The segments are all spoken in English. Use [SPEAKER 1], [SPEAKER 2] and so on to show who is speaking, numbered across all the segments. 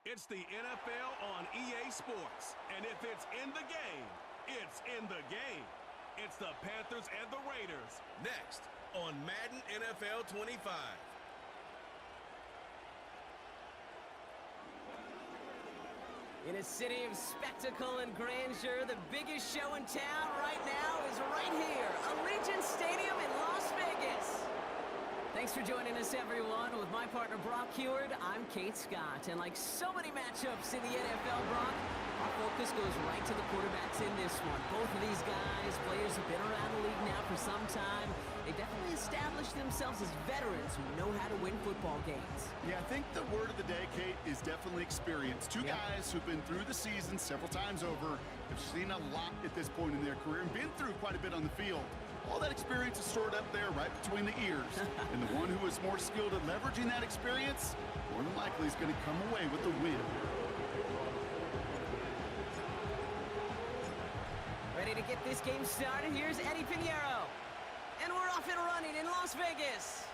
[SPEAKER 1] It's the NFL on EA Sports. And if it's in the game, it's in the game. It's the Panthers and the Raiders. Next on Madden NFL 25.
[SPEAKER 2] In a city of spectacle and grandeur, the biggest show in town right now is right here, Allegiant Stadium in Las Vegas. Thanks for joining us, everyone. With my partner, Brock Heward, I'm Kate Scott. And like so many matchups in the NFL, Brock, our focus goes right to the quarterbacks in this one. Both of these guys, players who've been around the league now for some time. They've definitely established themselves as veterans who know how to win football games.
[SPEAKER 3] Yeah, I think the word of the day, Kate, is definitely experience. Two guys who've been through the season several times over, have seen a lot at this point in their career, and been through quite a bit on the field. All that experience is stored up there right between the ears. And the one who is more skilled at leveraging that experience, more than likely is going to come away with the win.
[SPEAKER 2] Ready to get this game started? Here's Eddie Pinheiro. And we're off and running in Las Vegas.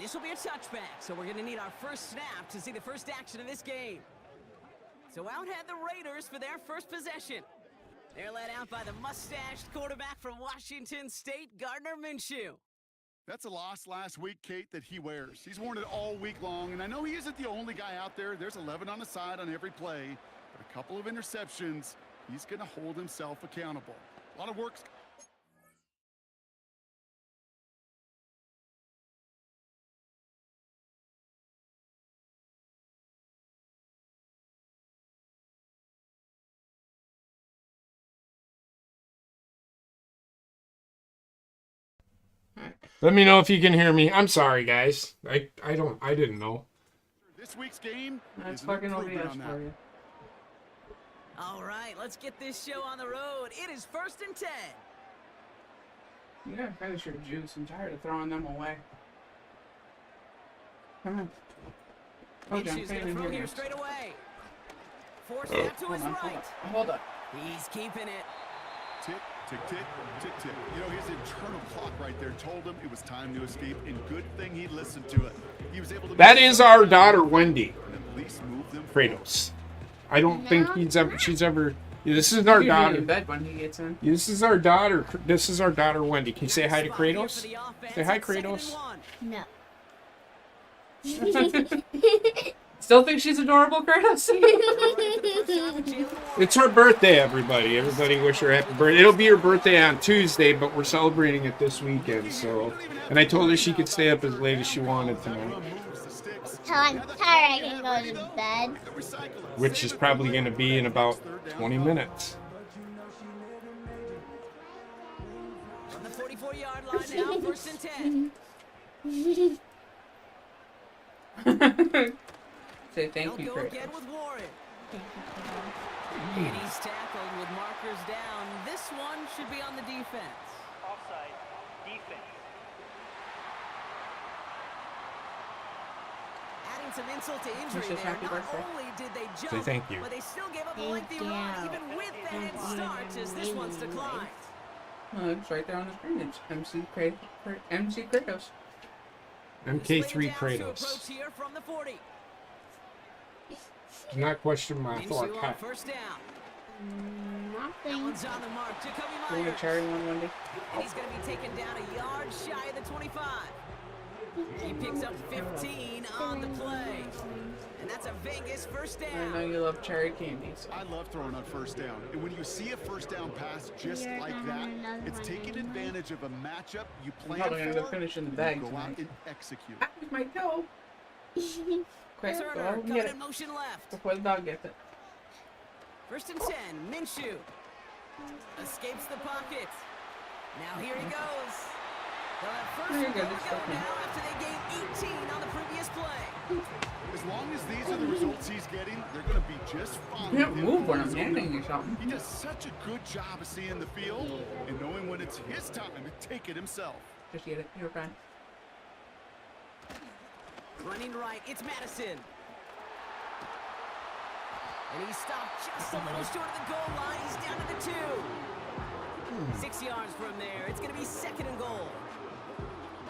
[SPEAKER 2] This will be a touchback, so we're going to need our first snap to see the first action of this game. So out head the Raiders for their first possession. They're led out by the mustached quarterback from Washington State, Gardner Minshew.
[SPEAKER 3] That's a loss last week, Kate, that he wears. He's worn it all week long, and I know he isn't the only guy out there. There's 11 on the side on every play, but a couple of interceptions, he's going to hold himself accountable. A lot of work.
[SPEAKER 4] Let me know if you can hear me. I'm sorry, guys. I didn't know.
[SPEAKER 3] This week's game
[SPEAKER 5] That's
[SPEAKER 3] is
[SPEAKER 5] fucking
[SPEAKER 3] an improvement
[SPEAKER 5] OBS
[SPEAKER 3] on that.
[SPEAKER 5] for you.
[SPEAKER 2] All right, let's get this show on the road. It is 1st and 10.
[SPEAKER 5] You gotta finish your juice. I'm tired of throwing them away. Come on. Oh, John,
[SPEAKER 2] Minshew's going to throw here straight away. Forced out to his right.
[SPEAKER 5] Hold up.
[SPEAKER 2] He's keeping it.
[SPEAKER 3] Tick, tick, tick, tick, tick. You know, his internal clock right there told him it was time to escape, and good thing he listened to it. He was able to.
[SPEAKER 4] That is our daughter, Wendy
[SPEAKER 3] at least move them
[SPEAKER 4] Kratos. I don't think she's ever. Yeah, this is our
[SPEAKER 5] He's usually
[SPEAKER 4] daughter.
[SPEAKER 5] in bed when he gets in.
[SPEAKER 4] This is our daughter. This is our daughter, Wendy. Can you say hi to Kratos? Say hi, Kratos.
[SPEAKER 6] No.
[SPEAKER 5] Still think she's adorable, Kratos?
[SPEAKER 4] It's her birthday, everybody. Everybody wish her happy birthday. It'll be her birthday on Tuesday, but we're celebrating it this weekend. So, and I told her she could stay up as late as she wanted tonight,
[SPEAKER 6] Till I'm tired, I can go to bed.
[SPEAKER 4] which is probably going to be in about 20 minutes.
[SPEAKER 2] On the 44-yard line now, 1st and 10.
[SPEAKER 5] Say thank you,
[SPEAKER 2] They'll go
[SPEAKER 5] Kratos.
[SPEAKER 2] again with Warren. And he's tackled with markers down. This one should be on the defense.
[SPEAKER 7] Offside. Defense.
[SPEAKER 2] Adding some insult to injury
[SPEAKER 5] Wishes
[SPEAKER 2] there.
[SPEAKER 5] happy
[SPEAKER 2] Not
[SPEAKER 5] birthday.
[SPEAKER 2] only did they
[SPEAKER 4] Say
[SPEAKER 2] jump,
[SPEAKER 4] thank you.
[SPEAKER 2] but they still gave up a
[SPEAKER 6] Thank
[SPEAKER 2] lengthy
[SPEAKER 6] you.
[SPEAKER 2] run, even with the head start, as this one's declined.
[SPEAKER 5] Oh, it's right there on the screen. It's MC Kratos.
[SPEAKER 4] MK3
[SPEAKER 2] Kratos.
[SPEAKER 4] Kratos.
[SPEAKER 2] Here from the 40.
[SPEAKER 4] Do not question my thought.
[SPEAKER 2] Minshew on first down. That
[SPEAKER 6] Nothing.
[SPEAKER 2] one's on the mark. Jacoby
[SPEAKER 5] Doing a
[SPEAKER 2] Myers.
[SPEAKER 5] charity one, Wendy.
[SPEAKER 2] And he's going to be taken down a yard shy of the 25. He picks up 15 on the play. And that's a Vegas first
[SPEAKER 5] I know
[SPEAKER 2] down.
[SPEAKER 5] you love cherry candies.
[SPEAKER 3] I love throwing on first down. And when you see a first down pass just
[SPEAKER 6] You're
[SPEAKER 3] like
[SPEAKER 6] gonna
[SPEAKER 3] that,
[SPEAKER 6] another
[SPEAKER 3] it's
[SPEAKER 6] one,
[SPEAKER 3] taking
[SPEAKER 6] you know.
[SPEAKER 3] advantage of a matchup you
[SPEAKER 5] I'm
[SPEAKER 3] plan
[SPEAKER 5] probably gonna go
[SPEAKER 3] for,
[SPEAKER 5] finish in the
[SPEAKER 3] and
[SPEAKER 5] bag
[SPEAKER 3] you go out
[SPEAKER 5] tonight.
[SPEAKER 3] and execute.
[SPEAKER 5] Ah, with my toe. Quick, go
[SPEAKER 2] Turner
[SPEAKER 5] out and
[SPEAKER 2] coming
[SPEAKER 5] get
[SPEAKER 2] in
[SPEAKER 5] it
[SPEAKER 2] motion left.
[SPEAKER 5] before the dog gets it.
[SPEAKER 2] 1st and 10. Minshew escapes the pocket. Now here he goes. They'll have
[SPEAKER 5] There you
[SPEAKER 2] first
[SPEAKER 5] go,
[SPEAKER 2] and
[SPEAKER 5] just
[SPEAKER 2] goal
[SPEAKER 5] step in.
[SPEAKER 2] now after they gained 18 on the previous play.
[SPEAKER 3] As long as these are the results he's getting, they're going to be just fine.
[SPEAKER 5] You can't
[SPEAKER 3] with him
[SPEAKER 5] move when
[SPEAKER 3] on
[SPEAKER 5] I'm
[SPEAKER 3] his own
[SPEAKER 5] handing you
[SPEAKER 3] number.
[SPEAKER 5] something.
[SPEAKER 3] He does such a good job of seeing the field and knowing when it's his time to take it himself.
[SPEAKER 5] Just get it. You're fine.
[SPEAKER 2] Running right, it's Madison. And he stopped just a little short of the goal line. He's down to the 2. 6 yards from there. It's going to be 2nd and goal.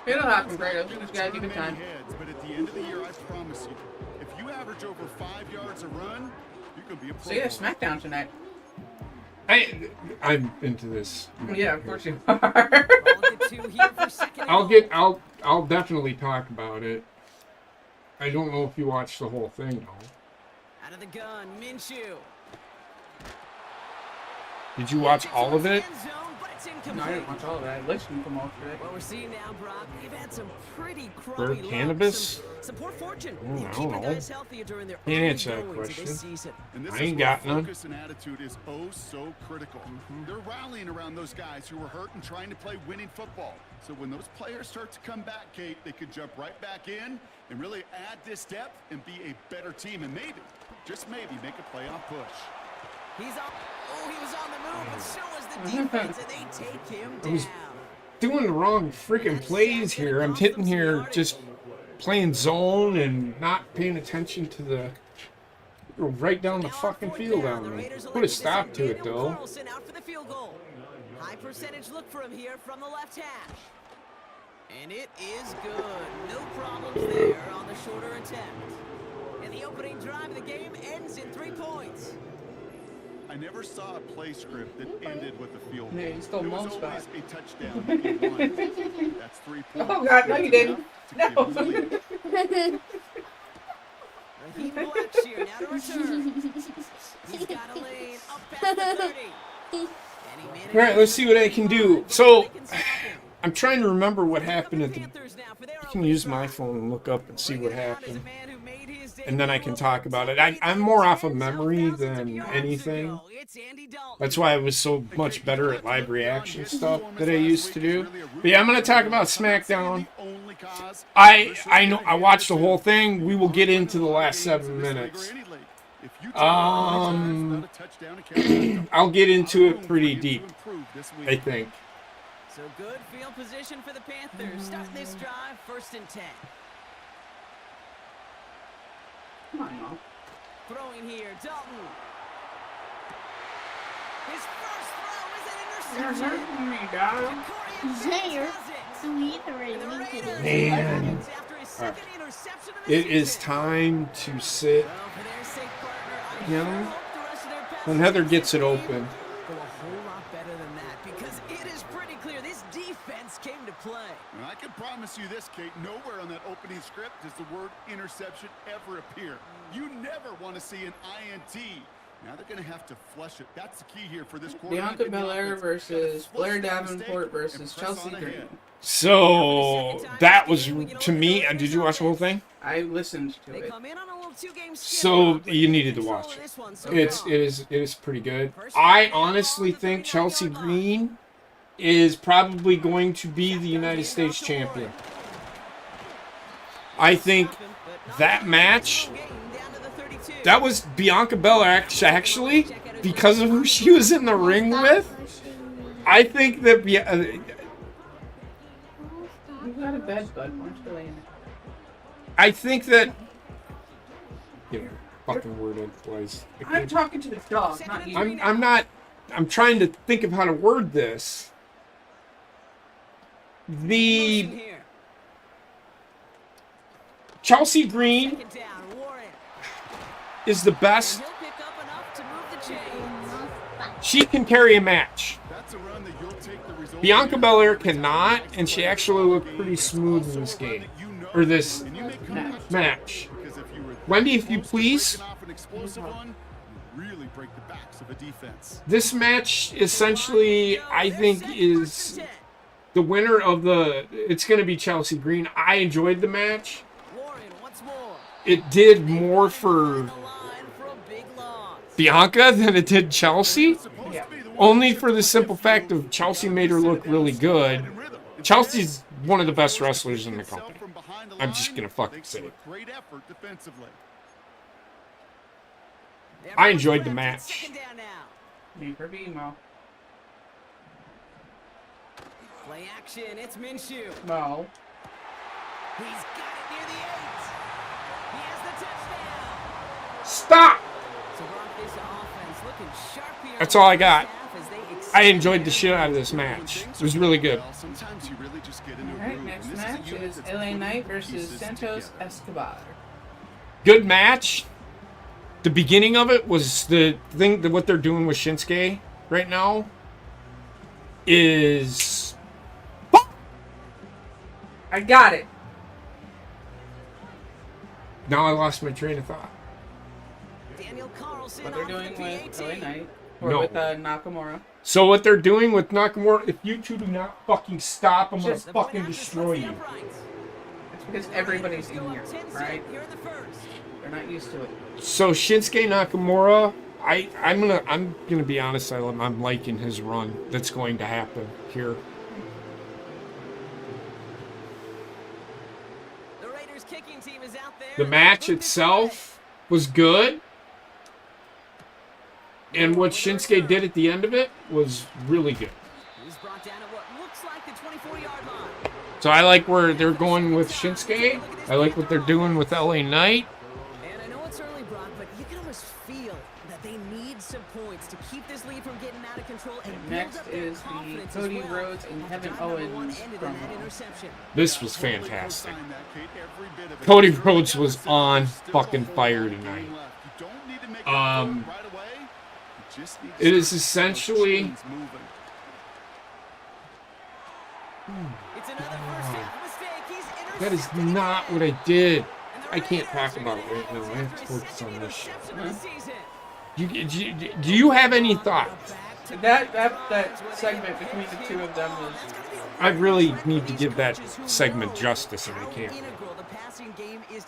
[SPEAKER 5] It'll happen, Kratos. You just gotta give
[SPEAKER 3] Turn
[SPEAKER 5] it
[SPEAKER 3] many
[SPEAKER 5] time.
[SPEAKER 3] heads, but at the end of the year, I promise you, if you average over 5 yards a run, you're going to be a pro.
[SPEAKER 5] So yeah,
[SPEAKER 3] bowler.
[SPEAKER 5] SmackDown tonight.
[SPEAKER 4] I'm into this.
[SPEAKER 5] Yeah, of course you are.
[SPEAKER 2] Ball at the 2 here for 2nd and goal.
[SPEAKER 4] I'll definitely talk about it. I don't know if you watched the whole thing though.
[SPEAKER 2] Out of the gun, Minshew.
[SPEAKER 4] Did you watch all of it?
[SPEAKER 2] End zone, but it's
[SPEAKER 5] No, I
[SPEAKER 2] incomplete.
[SPEAKER 5] didn't watch all of it. I listened to most of it.
[SPEAKER 2] What we're seeing now, Brock, they've had some pretty crummy
[SPEAKER 4] Bird
[SPEAKER 2] luck,
[SPEAKER 4] cannabis?
[SPEAKER 2] some poor fortune.
[SPEAKER 4] I
[SPEAKER 2] They're
[SPEAKER 4] don't
[SPEAKER 2] keeping
[SPEAKER 4] know.
[SPEAKER 2] guys healthier during their
[SPEAKER 4] Can't
[SPEAKER 2] early
[SPEAKER 4] answer that
[SPEAKER 2] goings of
[SPEAKER 4] question.
[SPEAKER 2] this season.
[SPEAKER 3] And this
[SPEAKER 4] I
[SPEAKER 3] is
[SPEAKER 4] ain't
[SPEAKER 3] where
[SPEAKER 4] got none.
[SPEAKER 3] focus and attitude is oh so critical. They're rallying around those guys who were hurt and trying to play winning football. So when those players start to come back, Kate, they could jump right back in and really add this depth and be a better team and maybe, just maybe, make a playoff push.
[SPEAKER 2] He's up. Oh, he was on the move, but so was the defense, and they take him
[SPEAKER 4] I was
[SPEAKER 2] down.
[SPEAKER 4] doing the wrong freaking plays here. I'm hitting here just playing zone and not paying attention to the right down the
[SPEAKER 2] Now on
[SPEAKER 4] fucking
[SPEAKER 2] 4th
[SPEAKER 4] field
[SPEAKER 2] down,
[SPEAKER 4] on
[SPEAKER 2] the
[SPEAKER 4] me.
[SPEAKER 2] Raiders
[SPEAKER 4] Put a
[SPEAKER 2] elect
[SPEAKER 4] stop to it
[SPEAKER 2] Daniel
[SPEAKER 4] though.
[SPEAKER 2] Carlson out for the field goal. High percentage look for him here from the left hash. And it is good. No problems there on the shorter attempt. And the opening drive of the game ends in 3 points.
[SPEAKER 3] I never saw a play script that ended with a field goal.
[SPEAKER 5] Yeah, you stole
[SPEAKER 3] There was
[SPEAKER 5] Mom's
[SPEAKER 3] always
[SPEAKER 5] spot.
[SPEAKER 3] a touchdown that you won. That's 3 points.
[SPEAKER 5] Oh, God, no, you didn't.
[SPEAKER 3] Enough to give them the lead.
[SPEAKER 2] Raheem Blackshear now to return. He's got a lane up past the 30. And he manages
[SPEAKER 4] All right, let's see what I can do. So, I'm trying to remember what happened at the... I can use my phone and look up and see what happened. And then I can talk about it. I'm more off of memory than anything. That's why I was so much better at live reaction stuff that I used to do. But yeah, I'm going to talk about SmackDown. I know I watched the whole thing. We will get into the last 7 minutes. I'll get into it pretty deep, I think.
[SPEAKER 2] So good field position for the Panthers. Starting this drive, 1st and 10.
[SPEAKER 5] Come on, Mo.
[SPEAKER 2] Throwing here, Dalton. His first throw is an interception.
[SPEAKER 5] Me, dog.
[SPEAKER 6] You're sweet already.
[SPEAKER 4] Man. It is time to sit him. When Heather gets it open.
[SPEAKER 2] Go a whole lot better than that because it is pretty clear this defense came to play.
[SPEAKER 3] And I can promise you this, Kate, nowhere on that opening script does the word interception ever appear. You never want to see an INT. Now they're going to have to flush it. That's the key here for this quarterback.
[SPEAKER 5] Bianca Belair versus Blair Davenport versus Chelsea Green.
[SPEAKER 4] So that was to me. Did you watch the whole thing?
[SPEAKER 5] I listened to it.
[SPEAKER 4] So you needed to watch it. It is pretty good. I honestly think Chelsea Green is probably going to be the United States champion. I think that match, that was Bianca Belair actually, because of who she was in the ring with. I think that
[SPEAKER 5] You got a bed, bud. Why don't you lay in it?
[SPEAKER 4] I think that. Get a fucking word in place.
[SPEAKER 5] I'm talking to the dog, not you.
[SPEAKER 4] I'm not. I'm trying to think of how to word this. The Chelsea Green is the best. She can carry a match. Bianca Belair cannot, and she actually looked pretty smooth in this game. Or this match. Wendy, if you please. This match essentially, I think, is the winner of the... It's going to be Chelsea Green. I enjoyed the match. It did more for Bianca than it did Chelsea.
[SPEAKER 5] Yeah.
[SPEAKER 4] Only for the simple fact of Chelsea made her look really good. Chelsea's one of the best wrestlers in the company. I'm just going to fucking say it. I enjoyed the match.
[SPEAKER 5] Me for Mo.
[SPEAKER 2] Play action, it's Minshew.
[SPEAKER 5] Mo.
[SPEAKER 2] He's got it near the 8. He has the touchdown.
[SPEAKER 4] Stop!
[SPEAKER 2] So Broncos offense looking sharp here.
[SPEAKER 4] That's all I got. I enjoyed the shit out of this match. It was really good.
[SPEAKER 5] Alright, next match is LA Knight versus Santos Escobar.
[SPEAKER 4] Good match. The beginning of it was the thing that what they're doing with Shinsuke right now is...
[SPEAKER 5] I got it.
[SPEAKER 4] Now I lost my train of thought.
[SPEAKER 5] What they're doing with LA Knight. Or
[SPEAKER 4] No.
[SPEAKER 5] with Nakamura.
[SPEAKER 4] So what they're doing with Nakamura, if you two do not fucking stop, I'm gonna fucking destroy you.
[SPEAKER 5] It's because everybody's in here, right? They're not used to it.
[SPEAKER 4] So Shinsuke Nakamura, I'm gonna be honest, I'm liking his run that's going to happen here. The match itself was good. And what Shinsuke did at the end of it was really good. So I like where they're going with Shinsuke. I like what they're doing with LA Knight.
[SPEAKER 2] And I know it's early, Brock, but you can almost feel that they need some points to keep this lead from getting out of control and
[SPEAKER 5] Next is the Cody Rhodes and Kevin Owens promo.
[SPEAKER 4] This was fantastic. Cody Rhodes was on fucking fire tonight. It is essentially... That is not what I did. I can't talk about it right now. I have to focus on this shit. Do you have any thoughts?
[SPEAKER 5] That segment between the two of them was...
[SPEAKER 4] I really need to give that segment justice, and I can't.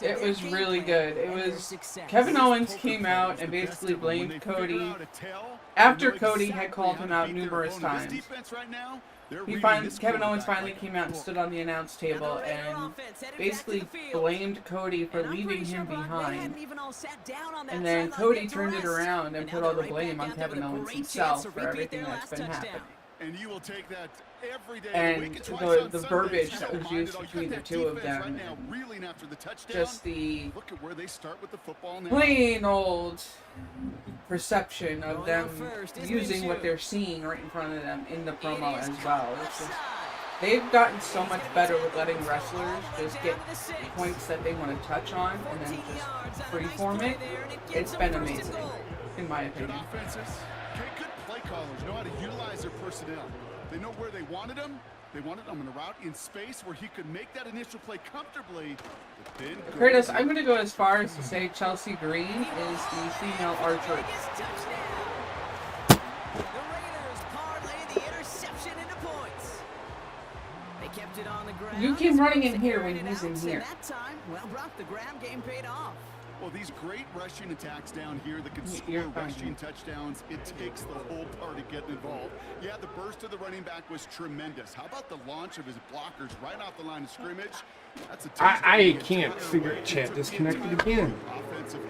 [SPEAKER 5] It was really good. It was... Kevin Owens came out and basically blamed Cody after Cody had called him out numerous times. Kevin Owens finally came out and stood on the announce table and basically blamed Cody for leaving him behind. And then Cody turned it around and put all the blame on Kevin Owens himself for everything that's been happening.
[SPEAKER 3] And you will take that every day.
[SPEAKER 5] And the verbiage that was used between the two of them, just the plain old perception of them using what they're seeing right in front of them in the promo as well. It's just, they've gotten so much better with letting wrestlers just get points that they want to touch on and then just freeform it. It's been amazing, in my opinion.
[SPEAKER 3] Callers know how to utilize their personnel. They know where they wanted him. They wanted him in a route in space where he could make that initial play comfortably.
[SPEAKER 5] Curtis, I'm going to go as far as to say Chelsea Green is the female archer. You came running in here when he's in here.
[SPEAKER 2] Well, Brock, the grab game paid off.
[SPEAKER 3] Well, these great rushing attacks down here that can score rushing touchdowns, it takes the whole party getting involved. Yeah, the burst of the running back was tremendous. How about the launch of his blockers right off the line of scrimmage? That's a
[SPEAKER 4] I can't figure it. Chat disconnected again.
[SPEAKER 3] Offensively.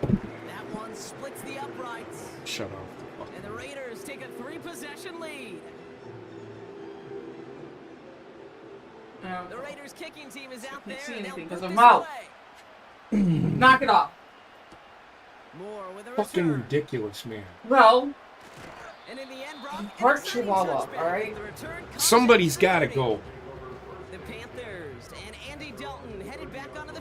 [SPEAKER 2] That one splits the uprights.
[SPEAKER 4] Shut off.
[SPEAKER 2] And the Raiders take a 3-possession lead. The Raiders kicking team is out there.
[SPEAKER 5] I can't see anything because of mouth. Knock it off.
[SPEAKER 4] Fucking ridiculous, man.
[SPEAKER 5] Well, part Chihuahua, alright?
[SPEAKER 4] Somebody's gotta go.
[SPEAKER 2] The Panthers and Andy Dalton headed back onto the...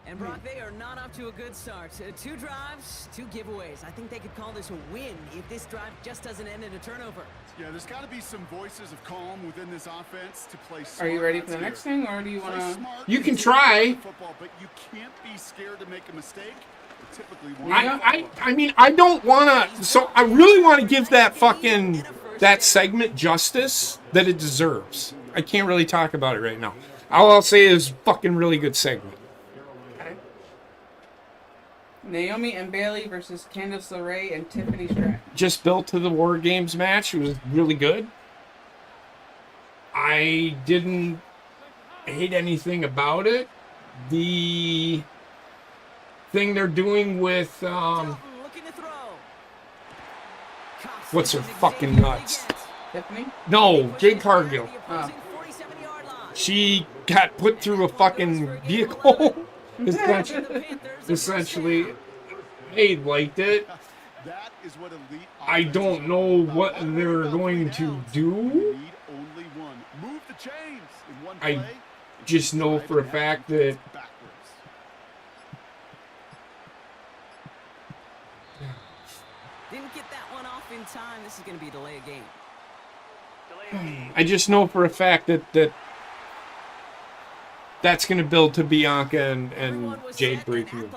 [SPEAKER 2] And Brock, they are not off to a good start. 2 drives, 2 giveaways. I think they could call this a win if this drive just doesn't end in a turnover.
[SPEAKER 3] Yeah, there's got to be some voices of calm within this offense to play smart.
[SPEAKER 5] Are you ready for the next thing, or do you want to...
[SPEAKER 4] You can try.
[SPEAKER 3] Football, but you can't be scared to make a mistake.
[SPEAKER 4] I mean, I don't want to... So, I really want to give that segment justice that it deserves. I can't really talk about it right now. All I'll say is fucking really good segment.
[SPEAKER 5] Naomi and Bailey versus Candice LeRae and Tiffany Stratton.
[SPEAKER 4] Just built to the War Games match. It was really good. I didn't hate anything about it. The thing they're doing with what's her fucking nuts?
[SPEAKER 5] Tiffany?
[SPEAKER 4] No, Jade Cargill. She got put through a fucking vehicle. Essentially, they liked it. I don't know what they're going to do. I just know for a fact that
[SPEAKER 2] didn't get that one off in time. This is going to be a delay of game.
[SPEAKER 4] I just know for a fact that that's going to build to Bianca and Jade breaking,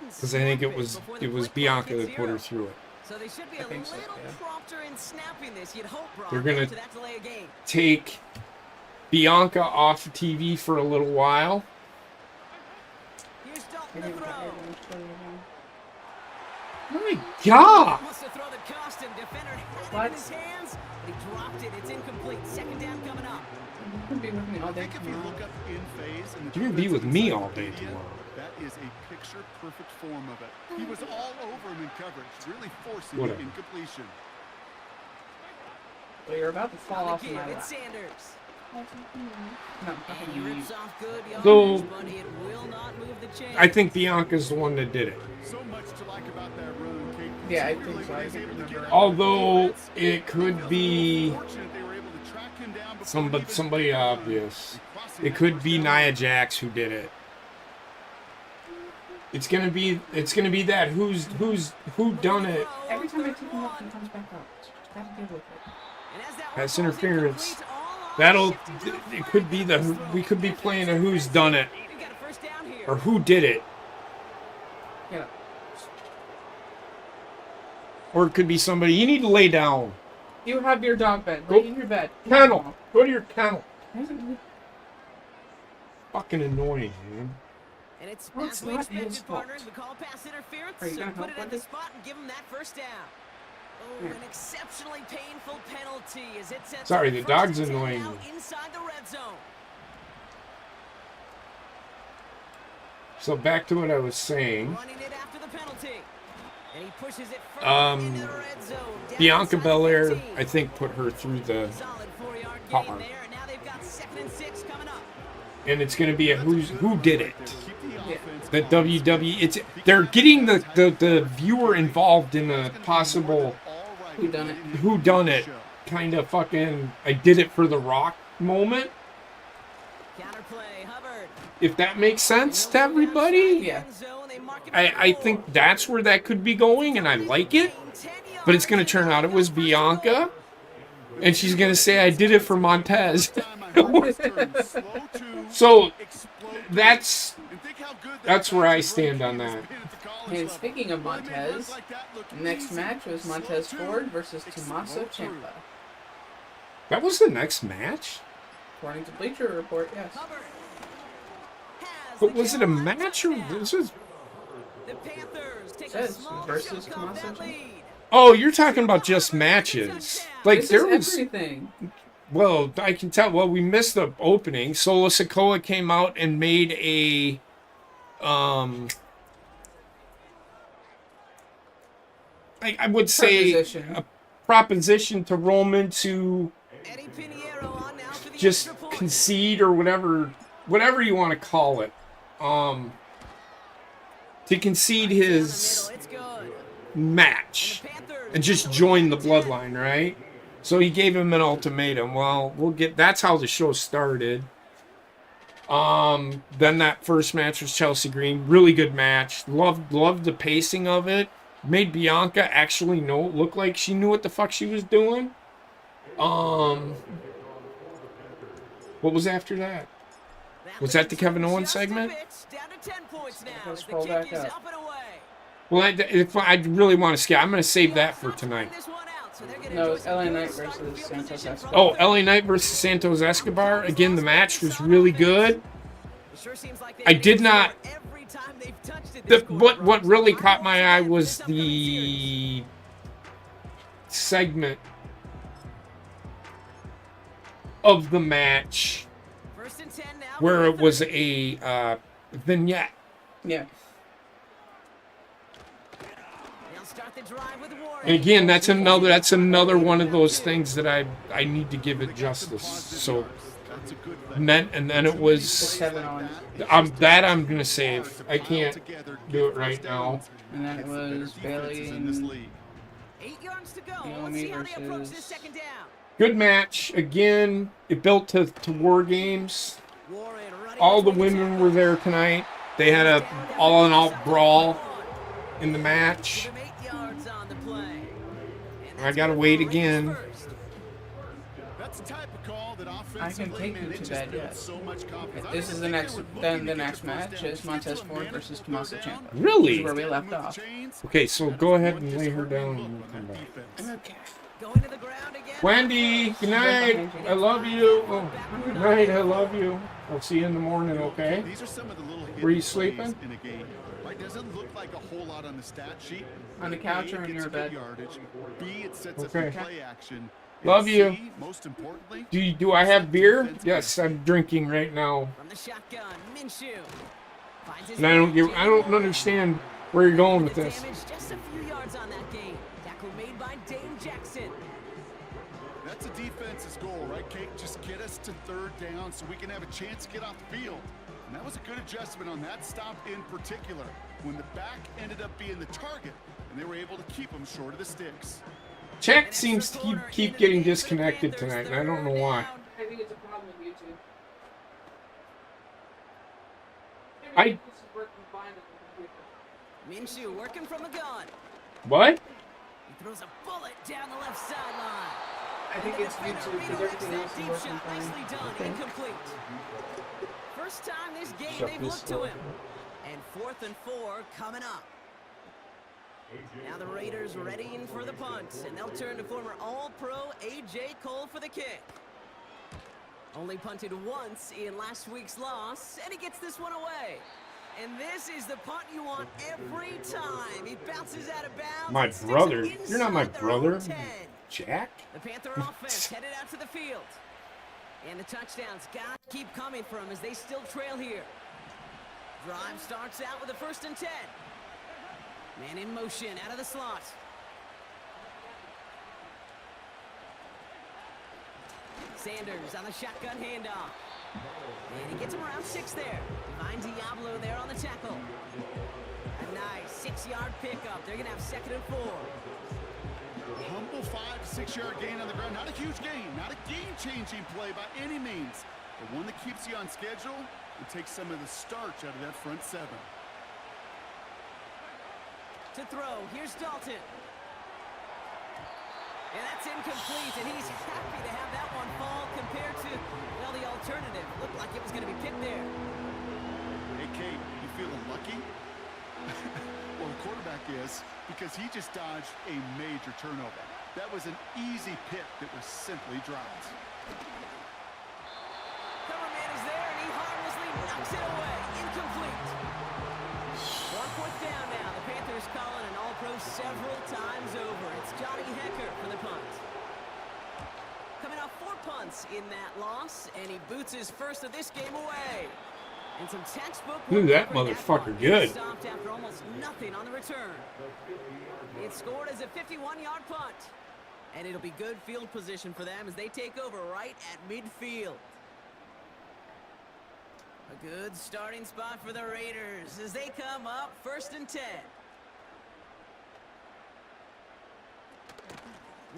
[SPEAKER 4] because I think it was Bianca that put her through it.
[SPEAKER 2] So they should be a little prompter in snapping this. You'd hope, Brock,
[SPEAKER 4] they're going
[SPEAKER 2] to that delay of game.
[SPEAKER 4] Take Bianca off TV for a little while.
[SPEAKER 2] Here's Dalton to throw.
[SPEAKER 4] My God!
[SPEAKER 2] Wants to throw the costume. Defender had it in his hands, but he dropped it. It's incomplete. Second down coming up.
[SPEAKER 5] You can be with me all day
[SPEAKER 3] tomorrow.
[SPEAKER 4] You can be with me all day tomorrow.
[SPEAKER 3] That is a picture-perfect form of it. He was all over him in coverage, really forcing the incompletion.
[SPEAKER 5] Well, you're about to fall off
[SPEAKER 2] in
[SPEAKER 5] my lap.
[SPEAKER 2] Sanders.
[SPEAKER 5] No,
[SPEAKER 2] And he rips off good
[SPEAKER 4] So-
[SPEAKER 2] yardage, but it will not move the chains.
[SPEAKER 4] I think Bianca's the one that did it.
[SPEAKER 3] So much to like about that run, Kate.
[SPEAKER 5] Yeah, I
[SPEAKER 3] Particularly
[SPEAKER 5] think so.
[SPEAKER 3] when
[SPEAKER 5] I
[SPEAKER 3] he's
[SPEAKER 5] can
[SPEAKER 3] able to
[SPEAKER 5] remember.
[SPEAKER 3] get
[SPEAKER 4] Although it could be
[SPEAKER 3] fortunate they were able to track him down before
[SPEAKER 4] somebody obvious. It could be Nia Jax who did it. It's gonna be that who done it.
[SPEAKER 5] Every time I take him up, he comes back up. Gotta deal with it.
[SPEAKER 2] And as that
[SPEAKER 4] That's
[SPEAKER 2] one falls
[SPEAKER 4] interference.
[SPEAKER 2] incomplete, all on
[SPEAKER 4] That'll
[SPEAKER 2] shift to the
[SPEAKER 4] it could be we could be playing a who's done it
[SPEAKER 2] We've got a first down here.
[SPEAKER 4] or who did it,
[SPEAKER 5] Get up.
[SPEAKER 4] or it could be somebody. You need to lay down.
[SPEAKER 5] You have your dog bed.
[SPEAKER 4] Go-
[SPEAKER 5] Lay in your bed.
[SPEAKER 4] Kennel. Go to your kennel.
[SPEAKER 5] Why is it-
[SPEAKER 4] Fucking annoying, man.
[SPEAKER 2] And it's
[SPEAKER 5] Well,
[SPEAKER 2] as
[SPEAKER 5] it's
[SPEAKER 2] we
[SPEAKER 5] not
[SPEAKER 2] expected,
[SPEAKER 5] his fault.
[SPEAKER 2] partners. We call pass interference.
[SPEAKER 5] Are you
[SPEAKER 2] So
[SPEAKER 5] gonna
[SPEAKER 2] put
[SPEAKER 5] help
[SPEAKER 2] it at
[SPEAKER 5] with
[SPEAKER 2] the
[SPEAKER 5] it?
[SPEAKER 2] spot and give him that first down. Oh,
[SPEAKER 5] Yeah.
[SPEAKER 2] an exceptionally painful penalty as it sets
[SPEAKER 4] Sorry,
[SPEAKER 2] up
[SPEAKER 4] the
[SPEAKER 2] first
[SPEAKER 4] dog's
[SPEAKER 2] and 10
[SPEAKER 4] annoying
[SPEAKER 2] now
[SPEAKER 4] me.
[SPEAKER 2] inside the red zone.
[SPEAKER 4] So back to what I was saying.
[SPEAKER 2] Running it after the penalty. And he pushes it further
[SPEAKER 4] Um,
[SPEAKER 2] into the red zone. Down
[SPEAKER 4] Bianca
[SPEAKER 2] inside the
[SPEAKER 4] Belair,
[SPEAKER 2] 15.
[SPEAKER 4] I think, put her through the,
[SPEAKER 2] Solid 4-yard
[SPEAKER 4] car.
[SPEAKER 2] gain there, and now they've got 2nd and 6 coming up.
[SPEAKER 4] and it's gonna be a who did it.
[SPEAKER 3] Keep the offense
[SPEAKER 4] The WWE. They're getting the viewer involved in a possible
[SPEAKER 5] Who done it?
[SPEAKER 4] who done it kind of fucking I did it for the Rock moment.
[SPEAKER 2] Counterplay, Hubbard.
[SPEAKER 4] If that makes sense to everybody.
[SPEAKER 5] Yeah.
[SPEAKER 2] End zone, they mark it
[SPEAKER 4] I
[SPEAKER 2] for
[SPEAKER 4] think
[SPEAKER 2] 4.
[SPEAKER 4] that's where that could be going, and I like it. But it's going to turn out it was Bianca, and she's going to say, I did it for Montez. So that's where I stand on that.
[SPEAKER 5] And speaking of Montez, next match was Montez Ford versus Tommaso Ciampa.
[SPEAKER 4] That was the next match?
[SPEAKER 5] According to Bleacher Report, yes.
[SPEAKER 2] Hubbard has
[SPEAKER 4] But
[SPEAKER 2] the
[SPEAKER 4] was it a
[SPEAKER 2] Carolina
[SPEAKER 4] match or
[SPEAKER 2] touchdown.
[SPEAKER 4] this is...
[SPEAKER 2] The Panthers take a
[SPEAKER 5] Says
[SPEAKER 2] small
[SPEAKER 5] versus
[SPEAKER 2] chunk off
[SPEAKER 5] Tommaso
[SPEAKER 2] that
[SPEAKER 5] Ciampa.
[SPEAKER 2] lead.
[SPEAKER 4] Oh, you're talking about just matches. Like,
[SPEAKER 5] This
[SPEAKER 4] there
[SPEAKER 5] is
[SPEAKER 4] was...
[SPEAKER 5] everything.
[SPEAKER 4] Well, I can tell. Well, we missed the opening. Solo Sikoa came out and made a... I would say
[SPEAKER 5] Proposition.
[SPEAKER 4] a proposition to Roman to
[SPEAKER 2] Eddie Pinheiro on now for the
[SPEAKER 4] just
[SPEAKER 2] extra point.
[SPEAKER 4] concede or whatever you want to call it. To concede
[SPEAKER 2] Down the
[SPEAKER 4] his
[SPEAKER 2] middle, it's good.
[SPEAKER 4] match
[SPEAKER 2] Panthers
[SPEAKER 4] and just join the bloodline, right? So he gave him an ultimatum. Well, that's how the show started. Then that first match was Chelsea Green. Really good match. Loved the pacing of it. Made Bianca actually look like she knew what the fuck she was doing. What was after that? Was that the Kevin Owens segment?
[SPEAKER 2] Down to 10 points now.
[SPEAKER 5] Let's
[SPEAKER 2] as the
[SPEAKER 5] scroll
[SPEAKER 2] kick
[SPEAKER 5] back
[SPEAKER 2] is
[SPEAKER 5] up.
[SPEAKER 2] and away.
[SPEAKER 4] Well, if I really want to skip, I'm going to save that for tonight.
[SPEAKER 2] This one out, so they're gonna
[SPEAKER 5] No,
[SPEAKER 2] enjoy
[SPEAKER 5] it's
[SPEAKER 2] some
[SPEAKER 5] LA
[SPEAKER 2] good
[SPEAKER 5] Knight
[SPEAKER 2] start
[SPEAKER 5] versus
[SPEAKER 2] field
[SPEAKER 5] Santos
[SPEAKER 2] position
[SPEAKER 5] Escobar.
[SPEAKER 2] from
[SPEAKER 4] Oh, LA Knight versus Santos Escobar. Again, the match was really good.
[SPEAKER 2] It sure seems like
[SPEAKER 4] I
[SPEAKER 2] they've
[SPEAKER 4] did
[SPEAKER 2] been
[SPEAKER 4] not-
[SPEAKER 2] sore every time they've touched it this
[SPEAKER 4] What
[SPEAKER 2] quarter.
[SPEAKER 4] really caught my eye was the segment of the match
[SPEAKER 2] First and 10 now
[SPEAKER 4] where
[SPEAKER 2] for
[SPEAKER 4] it was a vignette.
[SPEAKER 5] Yeah.
[SPEAKER 2] They'll start the drive with Warren.
[SPEAKER 4] And again, that's another one of those things that I need to give it justice. So
[SPEAKER 3] That's a good
[SPEAKER 4] and then it was
[SPEAKER 5] 7-on.
[SPEAKER 4] I'm gonna save. I can't do it right now.
[SPEAKER 5] And then it was Bailey
[SPEAKER 3] in this
[SPEAKER 5] and
[SPEAKER 3] league.
[SPEAKER 2] 8 yards to go.
[SPEAKER 5] Naomi
[SPEAKER 2] Let's see how they approach
[SPEAKER 5] versus-
[SPEAKER 2] this second down.
[SPEAKER 4] Good match. Again, it built to War Games.
[SPEAKER 2] Warren running
[SPEAKER 4] All the
[SPEAKER 2] towards
[SPEAKER 4] women
[SPEAKER 2] Tampa.
[SPEAKER 4] were there tonight. They had a all-in-out brawl in the match.
[SPEAKER 2] Give him 8 yards on the play. And
[SPEAKER 4] I
[SPEAKER 2] that's
[SPEAKER 4] gotta
[SPEAKER 2] gonna
[SPEAKER 4] wait
[SPEAKER 2] go
[SPEAKER 4] again.
[SPEAKER 2] Raiders first.
[SPEAKER 3] That's the type of call that
[SPEAKER 5] I
[SPEAKER 3] offensively,
[SPEAKER 5] can take
[SPEAKER 3] man,
[SPEAKER 5] you
[SPEAKER 3] it
[SPEAKER 5] to
[SPEAKER 3] just
[SPEAKER 5] bed,
[SPEAKER 3] builds
[SPEAKER 5] yes.
[SPEAKER 3] so much confidence. I
[SPEAKER 5] This
[SPEAKER 3] didn't
[SPEAKER 5] is the
[SPEAKER 3] think
[SPEAKER 5] next.
[SPEAKER 3] they were looking
[SPEAKER 5] Then
[SPEAKER 3] to
[SPEAKER 5] the
[SPEAKER 3] get
[SPEAKER 5] next
[SPEAKER 3] the first
[SPEAKER 5] match
[SPEAKER 3] down.
[SPEAKER 5] is Montez
[SPEAKER 3] Defensive
[SPEAKER 5] Ford versus
[SPEAKER 3] manageable
[SPEAKER 5] Tommaso
[SPEAKER 3] third down.
[SPEAKER 5] Ciampa.
[SPEAKER 4] Really?
[SPEAKER 5] This is where we
[SPEAKER 3] Stay
[SPEAKER 5] left
[SPEAKER 3] with the
[SPEAKER 5] off.
[SPEAKER 3] chains.
[SPEAKER 4] Okay, so
[SPEAKER 3] That
[SPEAKER 4] go
[SPEAKER 3] is
[SPEAKER 4] ahead
[SPEAKER 3] one
[SPEAKER 4] and lay her
[SPEAKER 3] disheartening
[SPEAKER 4] down
[SPEAKER 3] look
[SPEAKER 4] and
[SPEAKER 3] on
[SPEAKER 4] we'll come
[SPEAKER 3] that
[SPEAKER 4] back.
[SPEAKER 3] defense.
[SPEAKER 5] Okay.
[SPEAKER 2] Going to the ground again.
[SPEAKER 4] Wendy, good night. I love you. Oh, good night. I love you. I'll see you in the morning, okay?
[SPEAKER 3] These are some of the little hidden
[SPEAKER 4] Were you
[SPEAKER 3] plays
[SPEAKER 4] sleeping?
[SPEAKER 3] in a game. Right? Doesn't look like a whole lot on the stat sheet.
[SPEAKER 5] On the
[SPEAKER 3] A,
[SPEAKER 5] couch or
[SPEAKER 3] it
[SPEAKER 5] in
[SPEAKER 3] gets
[SPEAKER 5] your
[SPEAKER 3] good
[SPEAKER 5] bed?
[SPEAKER 3] Yardage. B, it sets
[SPEAKER 4] Okay.
[SPEAKER 3] up the play action. And
[SPEAKER 4] Love you.
[SPEAKER 3] C, most importantly,
[SPEAKER 4] Do I have beer? Yes, I'm drinking right now.
[SPEAKER 2] From the shotgun, Minshew. Finds his
[SPEAKER 4] And I don't
[SPEAKER 2] man,
[SPEAKER 4] understand where you're going with
[SPEAKER 2] The
[SPEAKER 4] this.
[SPEAKER 2] damage, just a few yards on that game. Tackle made by Dame Jackson.
[SPEAKER 3] that's the defense's goal, right, Kate? Just get us to third down so we can have a chance to get off the field. And that was a good adjustment on that stop in particular, when the back ended up being the target, and they were able to keep them short of the sticks.
[SPEAKER 4] Chat seems to keep getting disconnected tonight, and I don't know why.
[SPEAKER 5] I think it's a problem with YouTube.
[SPEAKER 2] Minshew working from the gun.
[SPEAKER 4] What?
[SPEAKER 2] He throws a bullet down the left sideline.
[SPEAKER 5] I think it's YouTube because everything else is working fine.
[SPEAKER 2] Nicely done, incomplete. First time this game they've looked to him. And 4th and 4 coming up. Now the Raiders readying for the punt, and they'll turn to former All-Pro A.J. Cole for the kick. Only punted once in last week's loss, and he gets this one away. And this is the punt you want every time. He bounces out of bounds.
[SPEAKER 4] My brother? You're not my brother, Jack?
[SPEAKER 2] The Panther offense headed out to the field. And the touchdowns got to keep coming for them as they still trail here. Drive starts out with a 1st and 10. Man in motion out of the slot. Sanders on the shotgun handoff. And he gets him around 6 there. Divine Diablo there on the tackle. A nice 6-yard pickup. They're going to have 2nd and 4.
[SPEAKER 3] A humble 5 to 6 yard gain on the ground. Not a huge gain. Not a game-changing play by any means. But one that keeps you on schedule and takes some of the starch out of that front 7.
[SPEAKER 2] To throw, here's Dalton. And that's incomplete, and he's happy to have that one fall compared to, well, the alternative. Looked like it was going to be picked there.
[SPEAKER 3] Hey, Kate, you feeling lucky? Well, the quarterback is, because he just dodged a major turnover. That was an easy pick that was simply dropped.
[SPEAKER 2] Cover man is there, and he harmlessly knocks it away. Incomplete. 4th down now. The Panthers calling an All-Pro several times over. It's Johnny Hecker for the punt. Coming off 4 punts in that loss, and he boots his first of this game away. And some textbook.
[SPEAKER 4] Ooh, that motherfucker good.
[SPEAKER 2] Stopped after almost nothing on the return. It's scored as a 51-yard punt. And it'll be good field position for them as they take over right at midfield. A good starting spot for the Raiders as they come up 1st and 10.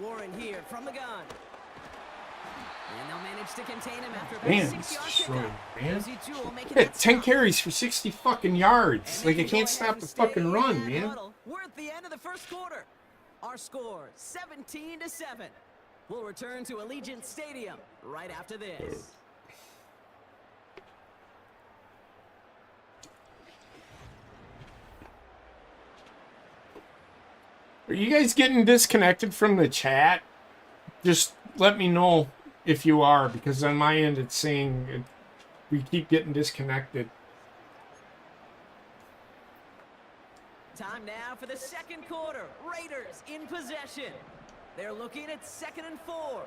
[SPEAKER 2] Warren here from the gun. And they'll manage to contain him after about
[SPEAKER 4] Man,
[SPEAKER 2] a
[SPEAKER 4] this
[SPEAKER 2] 6-yard
[SPEAKER 4] is
[SPEAKER 2] pickup.
[SPEAKER 4] destroying, man.
[SPEAKER 2] Josie Jewell making
[SPEAKER 4] Yeah,
[SPEAKER 2] that
[SPEAKER 4] 10
[SPEAKER 2] stop.
[SPEAKER 4] carries for 60 fucking yards.
[SPEAKER 2] And
[SPEAKER 4] Like,
[SPEAKER 2] they
[SPEAKER 4] I
[SPEAKER 2] can
[SPEAKER 4] can't
[SPEAKER 2] go
[SPEAKER 4] stop
[SPEAKER 2] ahead
[SPEAKER 4] the
[SPEAKER 2] and stay
[SPEAKER 4] fucking
[SPEAKER 2] in
[SPEAKER 4] run,
[SPEAKER 2] that
[SPEAKER 4] man.
[SPEAKER 2] huddle. We're at the end of the 1st quarter. Our score, 17-7. We'll return to Allegiant Stadium right after this.
[SPEAKER 4] Are you guys getting disconnected from the chat? Just let me know if you are, because on my end it's saying we keep getting disconnected.
[SPEAKER 2] Time now for the 2nd quarter. Raiders in possession. They're looking at 2nd and 4.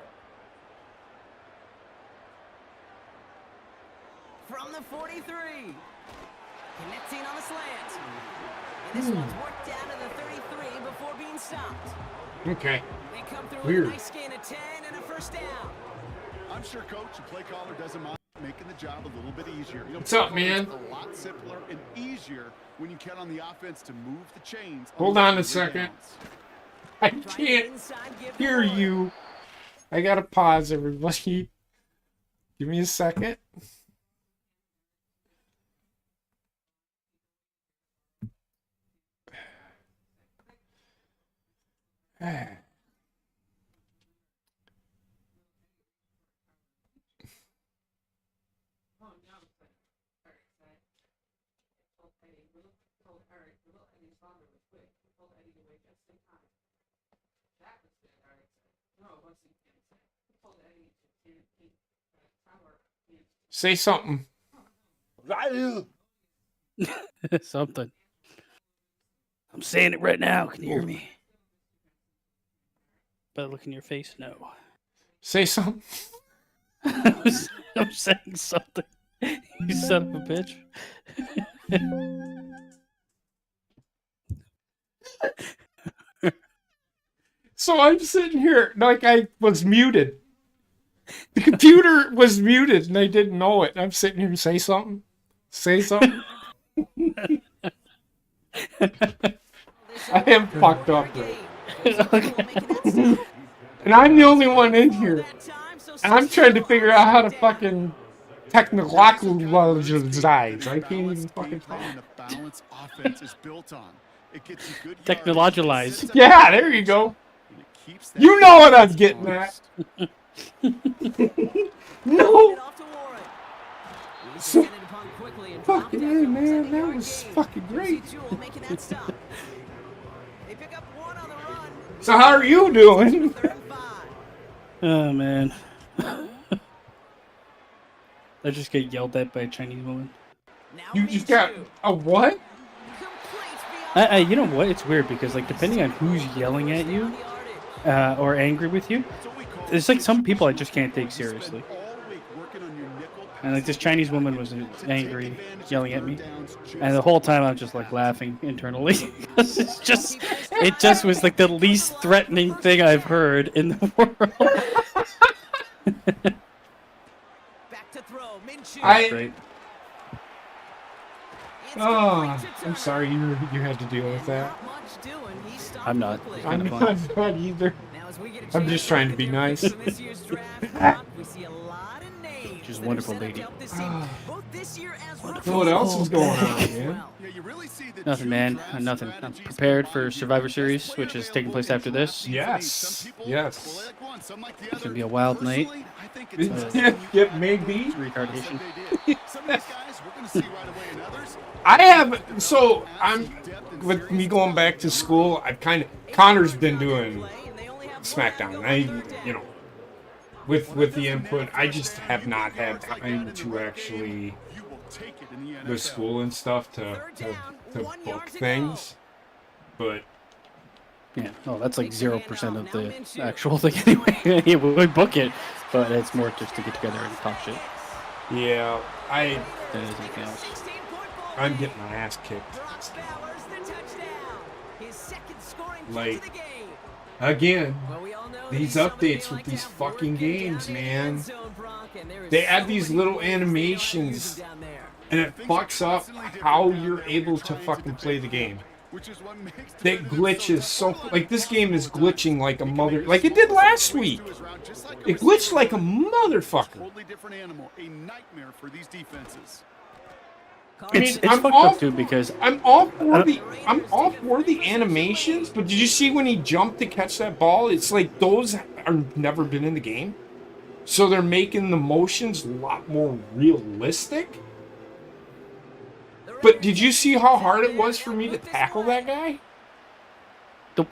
[SPEAKER 2] From the 43. Connecting on the slant. And this one's worked down to the 33 before being stopped.
[SPEAKER 4] Okay.
[SPEAKER 2] They come through
[SPEAKER 4] Weird.
[SPEAKER 2] with a nice gain of 10 and a 1st down.
[SPEAKER 3] I'm sure Coach, the play caller, doesn't mind making the job a little bit easier. You know,
[SPEAKER 4] What's up,
[SPEAKER 3] play calling
[SPEAKER 4] man?
[SPEAKER 3] is a lot simpler and easier when you count on the offense to move the chains.
[SPEAKER 4] Hold on a
[SPEAKER 3] the
[SPEAKER 4] second.
[SPEAKER 3] downs.
[SPEAKER 4] I can't hear you. I gotta pause, everybody. Give me a second. Say something.
[SPEAKER 8] Something. I'm saying it right now. Can you hear me? Better look in your face. No.
[SPEAKER 4] Say something.
[SPEAKER 8] I'm saying something. You son of a bitch.
[SPEAKER 4] So I'm sitting here like I was muted. The computer was muted and I didn't know it. I'm sitting here and say something. Say something. I am fucked up. And I'm the only one in here. And I'm trying to figure out how to fucking technologize. I can't even fucking talk.
[SPEAKER 8] Technologize.
[SPEAKER 4] Yeah, there you go. You know what I'm getting at. No. So, fucking hey, man, that was fucking great. So how are you doing?
[SPEAKER 8] Oh man. I just get yelled at by a Chinese woman.
[SPEAKER 4] You just got a what?
[SPEAKER 8] You know what? It's weird because like depending on who's yelling at you or angry with you, there's like some people I just can't take seriously. And like this Chinese woman was angry, yelling at me, and the whole time I'm just like laughing internally. it just was like the least threatening thing I've heard in the world.
[SPEAKER 4] I'm sorry you had to deal with that.
[SPEAKER 8] I'm not.
[SPEAKER 4] I'm not either. I'm just trying to be nice.
[SPEAKER 8] She's a wonderful lady.
[SPEAKER 4] So what else is going on, man?
[SPEAKER 8] Nothing, man. Nothing. I'm prepared for Survivor Series, which is taking place after this.
[SPEAKER 4] Yes. Yes.
[SPEAKER 8] It's gonna be a wild night.
[SPEAKER 4] It may be.
[SPEAKER 8] Retardation.
[SPEAKER 4] I'm with me going back to school. Connor's been doing SmackDown. With the input, I just have not had time to actually, with school and stuff, to book things. But
[SPEAKER 8] yeah, that's like 0% of the actual thing anyway. Yeah, we book it, but it's more just to get together and talk shit.
[SPEAKER 4] Yeah,
[SPEAKER 8] Than anything else.
[SPEAKER 4] I'm getting my ass kicked. Like, again, these updates with these fucking games, man. They add these little animations, and it fucks up how you're able to fucking play the game. That glitches so... Like, this game is glitching like a mother... Like it did last week. It glitched like a motherfucker.
[SPEAKER 8] It's fucked up too because
[SPEAKER 4] I'm all for the animations, but did you see when he jumped to catch that ball? It's like those are never been in the game, so they're making the motions a lot more realistic. But did you see how hard it was for me to tackle that guy?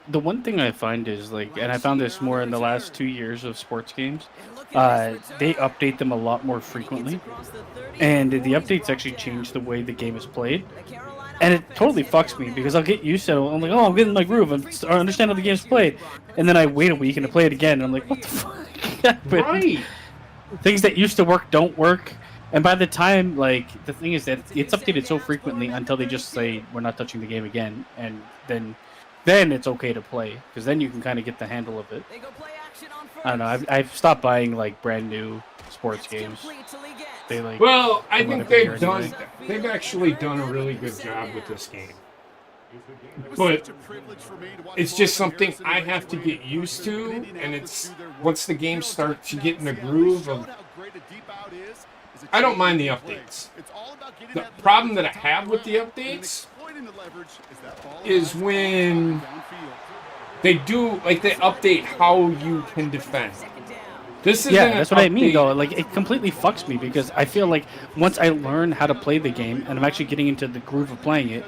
[SPEAKER 8] The one thing I find is like, and I found this more in the last 2 years of sports games, they update them a lot more frequently, and the updates actually change the way the game is played, and it totally fucks me because I'll get used to it. I'm like, oh, I'm getting my groove, I understand how the game's played, and then I wait a week and I play it again, and I'm like, what the fuck happened?
[SPEAKER 4] Right.
[SPEAKER 8] Things that used to work don't work, and by the time, like, the thing is that it's updated so frequently until they just say we're not touching the game again, and then it's okay to play, because then you can kind of get the handle of it. I don't know, I've stopped buying, like, brand new sports games.
[SPEAKER 4] Well, I think they've actually done a really good job with this game. But it's just something I have to get used to, and it's, once the game starts to get in a groove of, I don't mind the updates. The problem that I have with the updates is when they do, like, they update how you can defend. This is
[SPEAKER 8] that's what I mean, though. Like, it completely fucks me because I feel like once I learn how to play the game and I'm actually getting into the groove of playing it,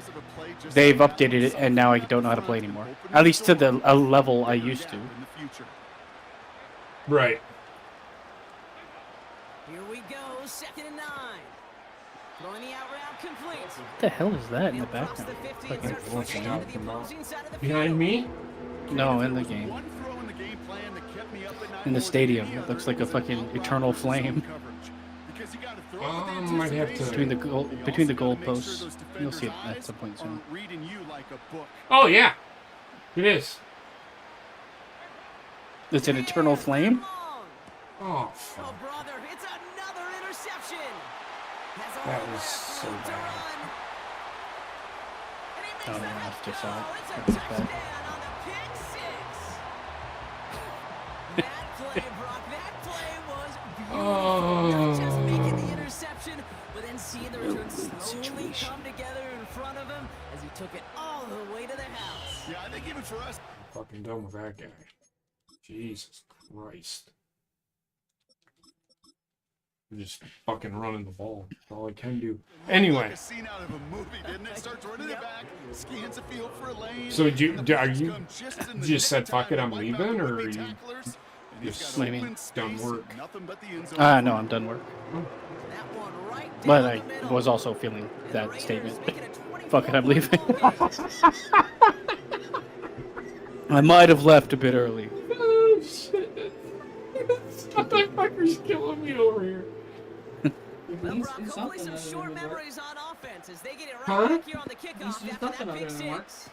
[SPEAKER 8] they've updated it and now I don't know how to play anymore. At least to a level I used to.
[SPEAKER 4] Right.
[SPEAKER 2] Here we go, 2nd and 9. Throwing the out route complete.
[SPEAKER 8] What the hell is that in the background?
[SPEAKER 4] Behind me?
[SPEAKER 8] No, in the game. In the stadium. It looks like a fucking eternal flame.
[SPEAKER 4] Might have to...
[SPEAKER 8] Between the goal posts. You'll see it at some point soon.
[SPEAKER 4] Oh, yeah. It is.
[SPEAKER 8] It's an eternal flame?
[SPEAKER 4] Oh,
[SPEAKER 2] Oh,
[SPEAKER 4] fuck.
[SPEAKER 2] brother, it's another interception. Has
[SPEAKER 4] That
[SPEAKER 2] all
[SPEAKER 4] was
[SPEAKER 2] that
[SPEAKER 4] so
[SPEAKER 2] room to
[SPEAKER 4] bad.
[SPEAKER 2] run. And he makes
[SPEAKER 8] Oh,
[SPEAKER 2] the
[SPEAKER 8] no, I
[SPEAKER 2] next
[SPEAKER 8] just saw it.
[SPEAKER 2] throw. It's a
[SPEAKER 8] That was bad.
[SPEAKER 2] touchdown on the pick six. That play, Brock, that play was beautiful. Not just making the interception, but then seeing the return slowly come together in front of him as he took it all the way to the house.
[SPEAKER 3] Yeah, I think even for us,
[SPEAKER 4] I'm fucking done with that guy. Jesus Christ. I'm just fucking running the ball. That's all I can do. Anyway.
[SPEAKER 3] like a scene out of a movie, didn't it? Starts running it back, scans the field for a lane.
[SPEAKER 4] So do you,
[SPEAKER 3] and the
[SPEAKER 4] are
[SPEAKER 3] blitz
[SPEAKER 4] you
[SPEAKER 3] comes just in the
[SPEAKER 4] just
[SPEAKER 3] nick
[SPEAKER 4] said fuck it,
[SPEAKER 3] time
[SPEAKER 4] I'm
[SPEAKER 3] to wipe
[SPEAKER 4] leaving,
[SPEAKER 3] out the
[SPEAKER 4] or are
[SPEAKER 3] would-be
[SPEAKER 4] you
[SPEAKER 3] tacklers, and he's
[SPEAKER 4] just
[SPEAKER 3] got
[SPEAKER 8] What do you
[SPEAKER 3] open
[SPEAKER 8] mean?
[SPEAKER 3] space,
[SPEAKER 4] done work?
[SPEAKER 3] nothing but the end zone
[SPEAKER 8] No,
[SPEAKER 3] for
[SPEAKER 8] I'm
[SPEAKER 3] him.
[SPEAKER 8] done work.
[SPEAKER 2] That one right down
[SPEAKER 8] But
[SPEAKER 2] the
[SPEAKER 8] I
[SPEAKER 2] middle.
[SPEAKER 8] was also feeling
[SPEAKER 2] And the
[SPEAKER 8] that
[SPEAKER 2] Raiders
[SPEAKER 8] statement.
[SPEAKER 2] make it a
[SPEAKER 8] Fuck it, I'm leaving.
[SPEAKER 2] 24-point game.
[SPEAKER 8] I might have left a bit early.
[SPEAKER 4] Oh shit. This motherfucker's killing me over here.
[SPEAKER 2] Well,
[SPEAKER 5] He's
[SPEAKER 2] Brock,
[SPEAKER 5] do
[SPEAKER 2] hopefully
[SPEAKER 5] something
[SPEAKER 2] some
[SPEAKER 5] other
[SPEAKER 2] short
[SPEAKER 5] than work.
[SPEAKER 2] memories on offense as they get it right
[SPEAKER 4] Huh?
[SPEAKER 2] back here on the
[SPEAKER 5] He's
[SPEAKER 2] kickoff
[SPEAKER 5] do
[SPEAKER 2] after
[SPEAKER 5] something
[SPEAKER 2] that pick
[SPEAKER 5] other than work.
[SPEAKER 2] six.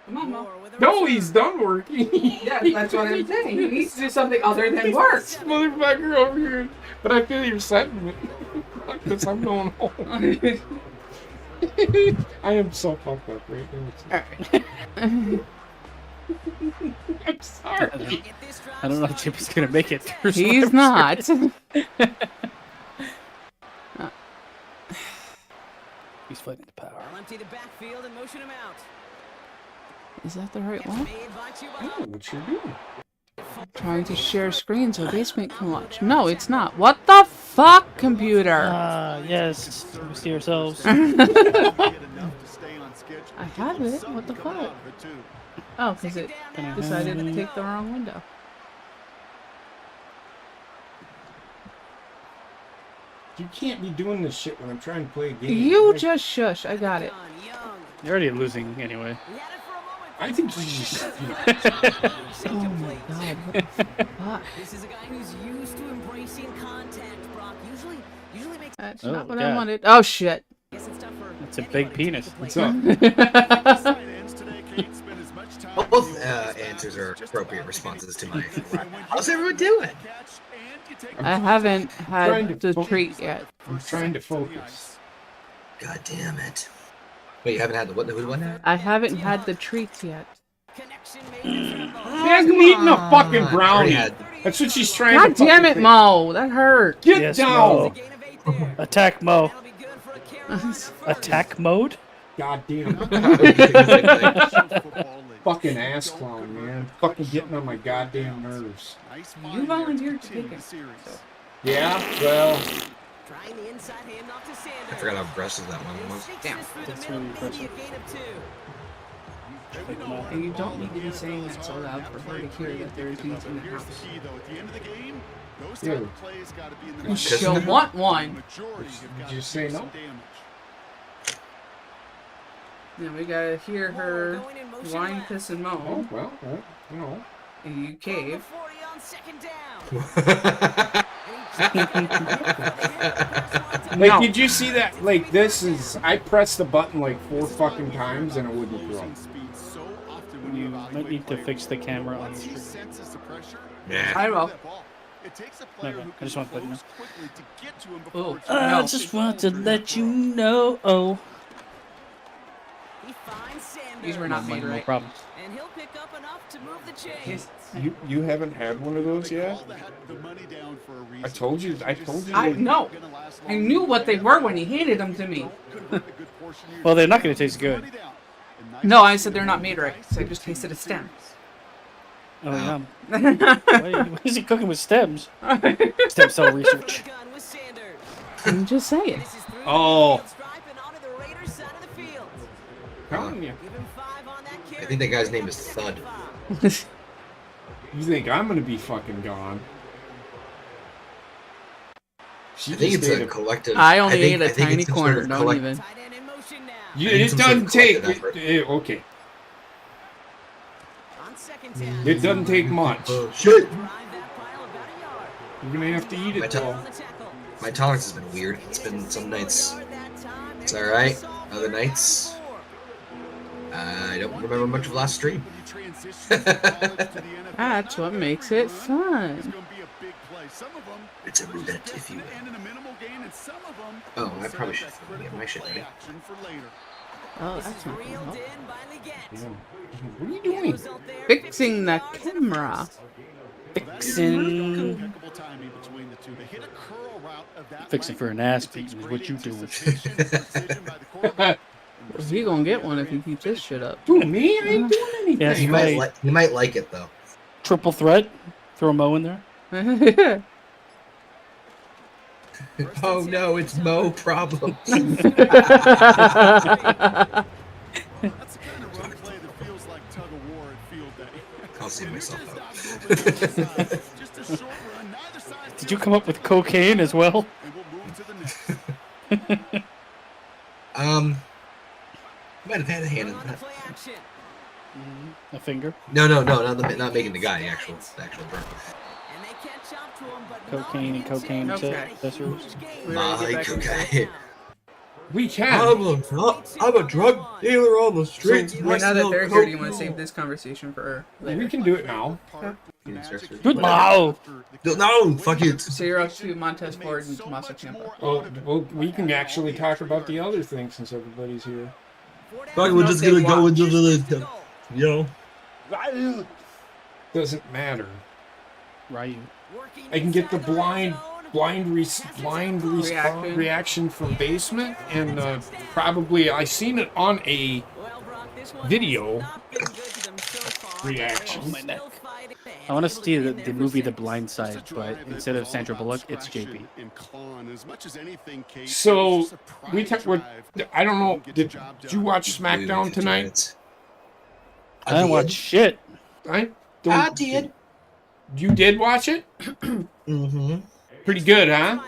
[SPEAKER 5] Come on, Mo.
[SPEAKER 2] More with a
[SPEAKER 4] No,
[SPEAKER 2] return.
[SPEAKER 4] he's done working.
[SPEAKER 5] Yeah, that's what I'm saying. He needs to do something other than work.
[SPEAKER 4] This motherfucker over here. But I feel your sentiment. Because I'm going home. I am so fucked up right now. I'm sorry.
[SPEAKER 2] Get this drive
[SPEAKER 8] I don't know if
[SPEAKER 2] started.
[SPEAKER 8] Jimmy's gonna make it through.
[SPEAKER 5] He's not.
[SPEAKER 8] He's fighting the power.
[SPEAKER 2] They'll empty the backfield and motion him out.
[SPEAKER 5] Is that the right
[SPEAKER 2] Gets
[SPEAKER 5] one?
[SPEAKER 2] made by Chuba
[SPEAKER 4] Oh,
[SPEAKER 2] Hubbard.
[SPEAKER 4] what you doing?
[SPEAKER 5] Trying to share screen so Basement can watch. No, it's not. What the fuck, computer?
[SPEAKER 8] Ah, yes. We see ourselves.
[SPEAKER 5] I have it. What the fuck? Oh, because it decided to take the wrong window.
[SPEAKER 4] You can't be doing this shit when I'm trying to play a game.
[SPEAKER 5] You just shush. I got it.
[SPEAKER 2] Done, Young.
[SPEAKER 8] You're already losing anyway.
[SPEAKER 2] He had it for a moment.
[SPEAKER 4] I think you just.
[SPEAKER 5] Oh my god. What the fuck?
[SPEAKER 2] This is a guy who's used to embracing contact, Brock. Usually makes.
[SPEAKER 5] That's
[SPEAKER 8] Oh,
[SPEAKER 5] not what I
[SPEAKER 8] God.
[SPEAKER 5] wanted. Oh shit.
[SPEAKER 2] Guess it's tough for
[SPEAKER 8] That's a big
[SPEAKER 2] anybody to
[SPEAKER 8] penis.
[SPEAKER 2] take the
[SPEAKER 4] What's
[SPEAKER 2] play.
[SPEAKER 4] up?
[SPEAKER 9] Both answers are appropriate responses to my. How's everyone doing?
[SPEAKER 5] I haven't
[SPEAKER 4] trying
[SPEAKER 5] had
[SPEAKER 4] to
[SPEAKER 5] the
[SPEAKER 4] focus.
[SPEAKER 5] treat yet.
[SPEAKER 4] I'm trying to focus.
[SPEAKER 9] God damn it! Wait, you haven't had the what? Who won that?
[SPEAKER 5] I haven't had the treats yet.
[SPEAKER 2] Connection made to Tremble.
[SPEAKER 4] She hasn't eaten a fucking
[SPEAKER 9] I
[SPEAKER 4] brownie.
[SPEAKER 9] already had-
[SPEAKER 4] That's what she's trying
[SPEAKER 5] God
[SPEAKER 4] to
[SPEAKER 5] damn it,
[SPEAKER 4] fucking
[SPEAKER 5] Mo. That hurt.
[SPEAKER 4] Get
[SPEAKER 8] Yes,
[SPEAKER 4] down!
[SPEAKER 8] Mo.
[SPEAKER 2] Gain of 8 there.
[SPEAKER 8] Attack Mo.
[SPEAKER 2] That'll be good for a Carolina first.
[SPEAKER 8] Attack mode?
[SPEAKER 4] God damn. Fucking ass clown, man. Fucking getting on my goddamn nerves.
[SPEAKER 5] You volunteered to take it.
[SPEAKER 4] Yeah, well,
[SPEAKER 2] Trying the inside handoff to Sanders.
[SPEAKER 9] I forgot how aggressive that one was.
[SPEAKER 5] Damn.
[SPEAKER 8] That's
[SPEAKER 2] Middle,
[SPEAKER 8] really
[SPEAKER 2] maybe a
[SPEAKER 8] impressive.
[SPEAKER 2] gain of 2.
[SPEAKER 5] And you don't need to be saying that so loud for her to hear that there is beats in the house.
[SPEAKER 4] yeah.
[SPEAKER 5] She'll want one.
[SPEAKER 4] Did you say no?
[SPEAKER 5] Then we gotta hear her
[SPEAKER 2] Going in motion
[SPEAKER 5] whine,
[SPEAKER 2] left.
[SPEAKER 5] piss, and
[SPEAKER 4] Oh,
[SPEAKER 5] moan.
[SPEAKER 4] well, you know.
[SPEAKER 5] And you cave.
[SPEAKER 2] 40 on second down.
[SPEAKER 4] Like,
[SPEAKER 5] No.
[SPEAKER 4] did you see that? Like, this is. I pressed the button like 4 fucking times and it wouldn't grow.
[SPEAKER 8] You might need to fix the camera on the screen.
[SPEAKER 9] Yeah.
[SPEAKER 5] I will.
[SPEAKER 8] Okay, I just want to let you know.
[SPEAKER 5] Oh,
[SPEAKER 8] I
[SPEAKER 5] no.
[SPEAKER 8] just want to let you know. Oh,
[SPEAKER 2] He finds Sanders.
[SPEAKER 5] These were not
[SPEAKER 8] no,
[SPEAKER 5] made
[SPEAKER 8] no
[SPEAKER 5] right.
[SPEAKER 8] problem.
[SPEAKER 2] And he'll pick up enough to move the chains.
[SPEAKER 4] You haven't had one of those yet? I told you. I told you.
[SPEAKER 5] I
[SPEAKER 4] they-
[SPEAKER 5] know. I knew what they were when you handed them to me.
[SPEAKER 8] Well, they're not going to taste good.
[SPEAKER 5] No, I said they're not made right, so I just tasted a stem.
[SPEAKER 8] Oh, yum. Why is he cooking with stems? Stem cell research.
[SPEAKER 2] Gun with Sanders.
[SPEAKER 5] I'm just saying.
[SPEAKER 2] This is through the
[SPEAKER 4] Oh.
[SPEAKER 2] field stripe and onto the Raiders side of the field.
[SPEAKER 4] Telling you.
[SPEAKER 2] Give him 5 on that carry.
[SPEAKER 9] I think that guy's name is Thud.
[SPEAKER 4] You think I'm gonna be fucking gone? She
[SPEAKER 9] I think
[SPEAKER 4] just
[SPEAKER 9] it's
[SPEAKER 4] ade
[SPEAKER 9] a collective.
[SPEAKER 5] I only
[SPEAKER 9] think-
[SPEAKER 5] ate a
[SPEAKER 9] I think
[SPEAKER 5] tiny
[SPEAKER 9] it's some sort
[SPEAKER 5] corner,
[SPEAKER 9] of
[SPEAKER 5] don't
[SPEAKER 9] collect-
[SPEAKER 5] even.
[SPEAKER 2] Tight end in motion now.
[SPEAKER 4] You,
[SPEAKER 9] I think
[SPEAKER 4] it
[SPEAKER 9] some sort of
[SPEAKER 4] doesn't take.
[SPEAKER 9] collective effort.
[SPEAKER 4] Okay.
[SPEAKER 2] On second down.
[SPEAKER 4] It doesn't take much.
[SPEAKER 9] Oh shit!
[SPEAKER 2] Drive that pile about a yard.
[SPEAKER 4] You're gonna have to eat
[SPEAKER 9] My
[SPEAKER 4] it
[SPEAKER 9] tongue-
[SPEAKER 4] though.
[SPEAKER 2] On the tackle.
[SPEAKER 9] My tolerance has been weird. It's been some nights. It's alright. Other nights, I don't remember much of last stream.
[SPEAKER 5] That's what makes it fun.
[SPEAKER 9] It's a roulette, if you will. Oh, I probably should get my shit ready.
[SPEAKER 5] Oh, that's not gonna help.
[SPEAKER 4] What are you doing?
[SPEAKER 5] Fixing the camera.
[SPEAKER 8] Fixing for an ass beating is what you do.
[SPEAKER 5] He gonna get one if he keeps his shit up.
[SPEAKER 4] Who, me? I ain't doing anything.
[SPEAKER 8] Yes,
[SPEAKER 9] You might like it though.
[SPEAKER 8] triple threat. Throw Mo in there.
[SPEAKER 9] Oh no, it's Mo problem.
[SPEAKER 3] That's the kind of run play that feels like tug of war at field day.
[SPEAKER 9] I'll see myself out.
[SPEAKER 3] Just a short run, neither side.
[SPEAKER 8] Did you come up with cocaine as well?
[SPEAKER 3] And we'll move to the next.
[SPEAKER 9] Might have had a hand in that.
[SPEAKER 8] A finger.
[SPEAKER 9] No, not making the guy the actual bro.
[SPEAKER 8] Cocaine and cocaine
[SPEAKER 5] Okay.
[SPEAKER 8] accessories.
[SPEAKER 9] My cocaine.
[SPEAKER 4] We can.
[SPEAKER 9] I'm a drug dealer on the streets.
[SPEAKER 5] Well, now that they're here, do you want to save this conversation for later?
[SPEAKER 4] We can do it now.
[SPEAKER 8] Good Mo.
[SPEAKER 9] No, fuck it.
[SPEAKER 5] So you're up to Montez Ford and Tommaso Ciampa.
[SPEAKER 4] Oh, well, we can actually talk about the other thing since everybody's here.
[SPEAKER 9] Fuck, we're just gonna go into the, you know.
[SPEAKER 4] Doesn't matter.
[SPEAKER 8] Ryu.
[SPEAKER 4] I can get the blind reaction from basement, and probably I seen it on a video reaction.
[SPEAKER 8] I want to see the movie The Blind Side, but instead of Sandra Bullock, it's JP.
[SPEAKER 4] So I don't know. Did you watch SmackDown tonight?
[SPEAKER 8] I didn't watch shit.
[SPEAKER 4] I
[SPEAKER 9] did.
[SPEAKER 4] You did watch it?
[SPEAKER 9] Mm-hmm.
[SPEAKER 4] Pretty good, huh?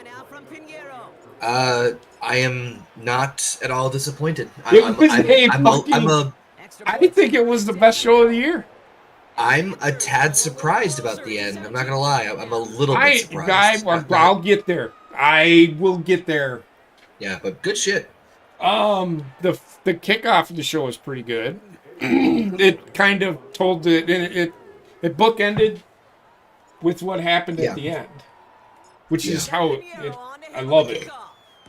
[SPEAKER 9] I am not at all disappointed.
[SPEAKER 4] I think it was the best show of the year.
[SPEAKER 9] I'm a tad surprised about the end. I'm not gonna lie. I'm a little bit surprised.
[SPEAKER 4] I'll get there. I will get there.
[SPEAKER 9] Yeah, but good shit.
[SPEAKER 4] The kickoff of the show was pretty good. It kind of told it bookended with what happened at the end, which is how I love it.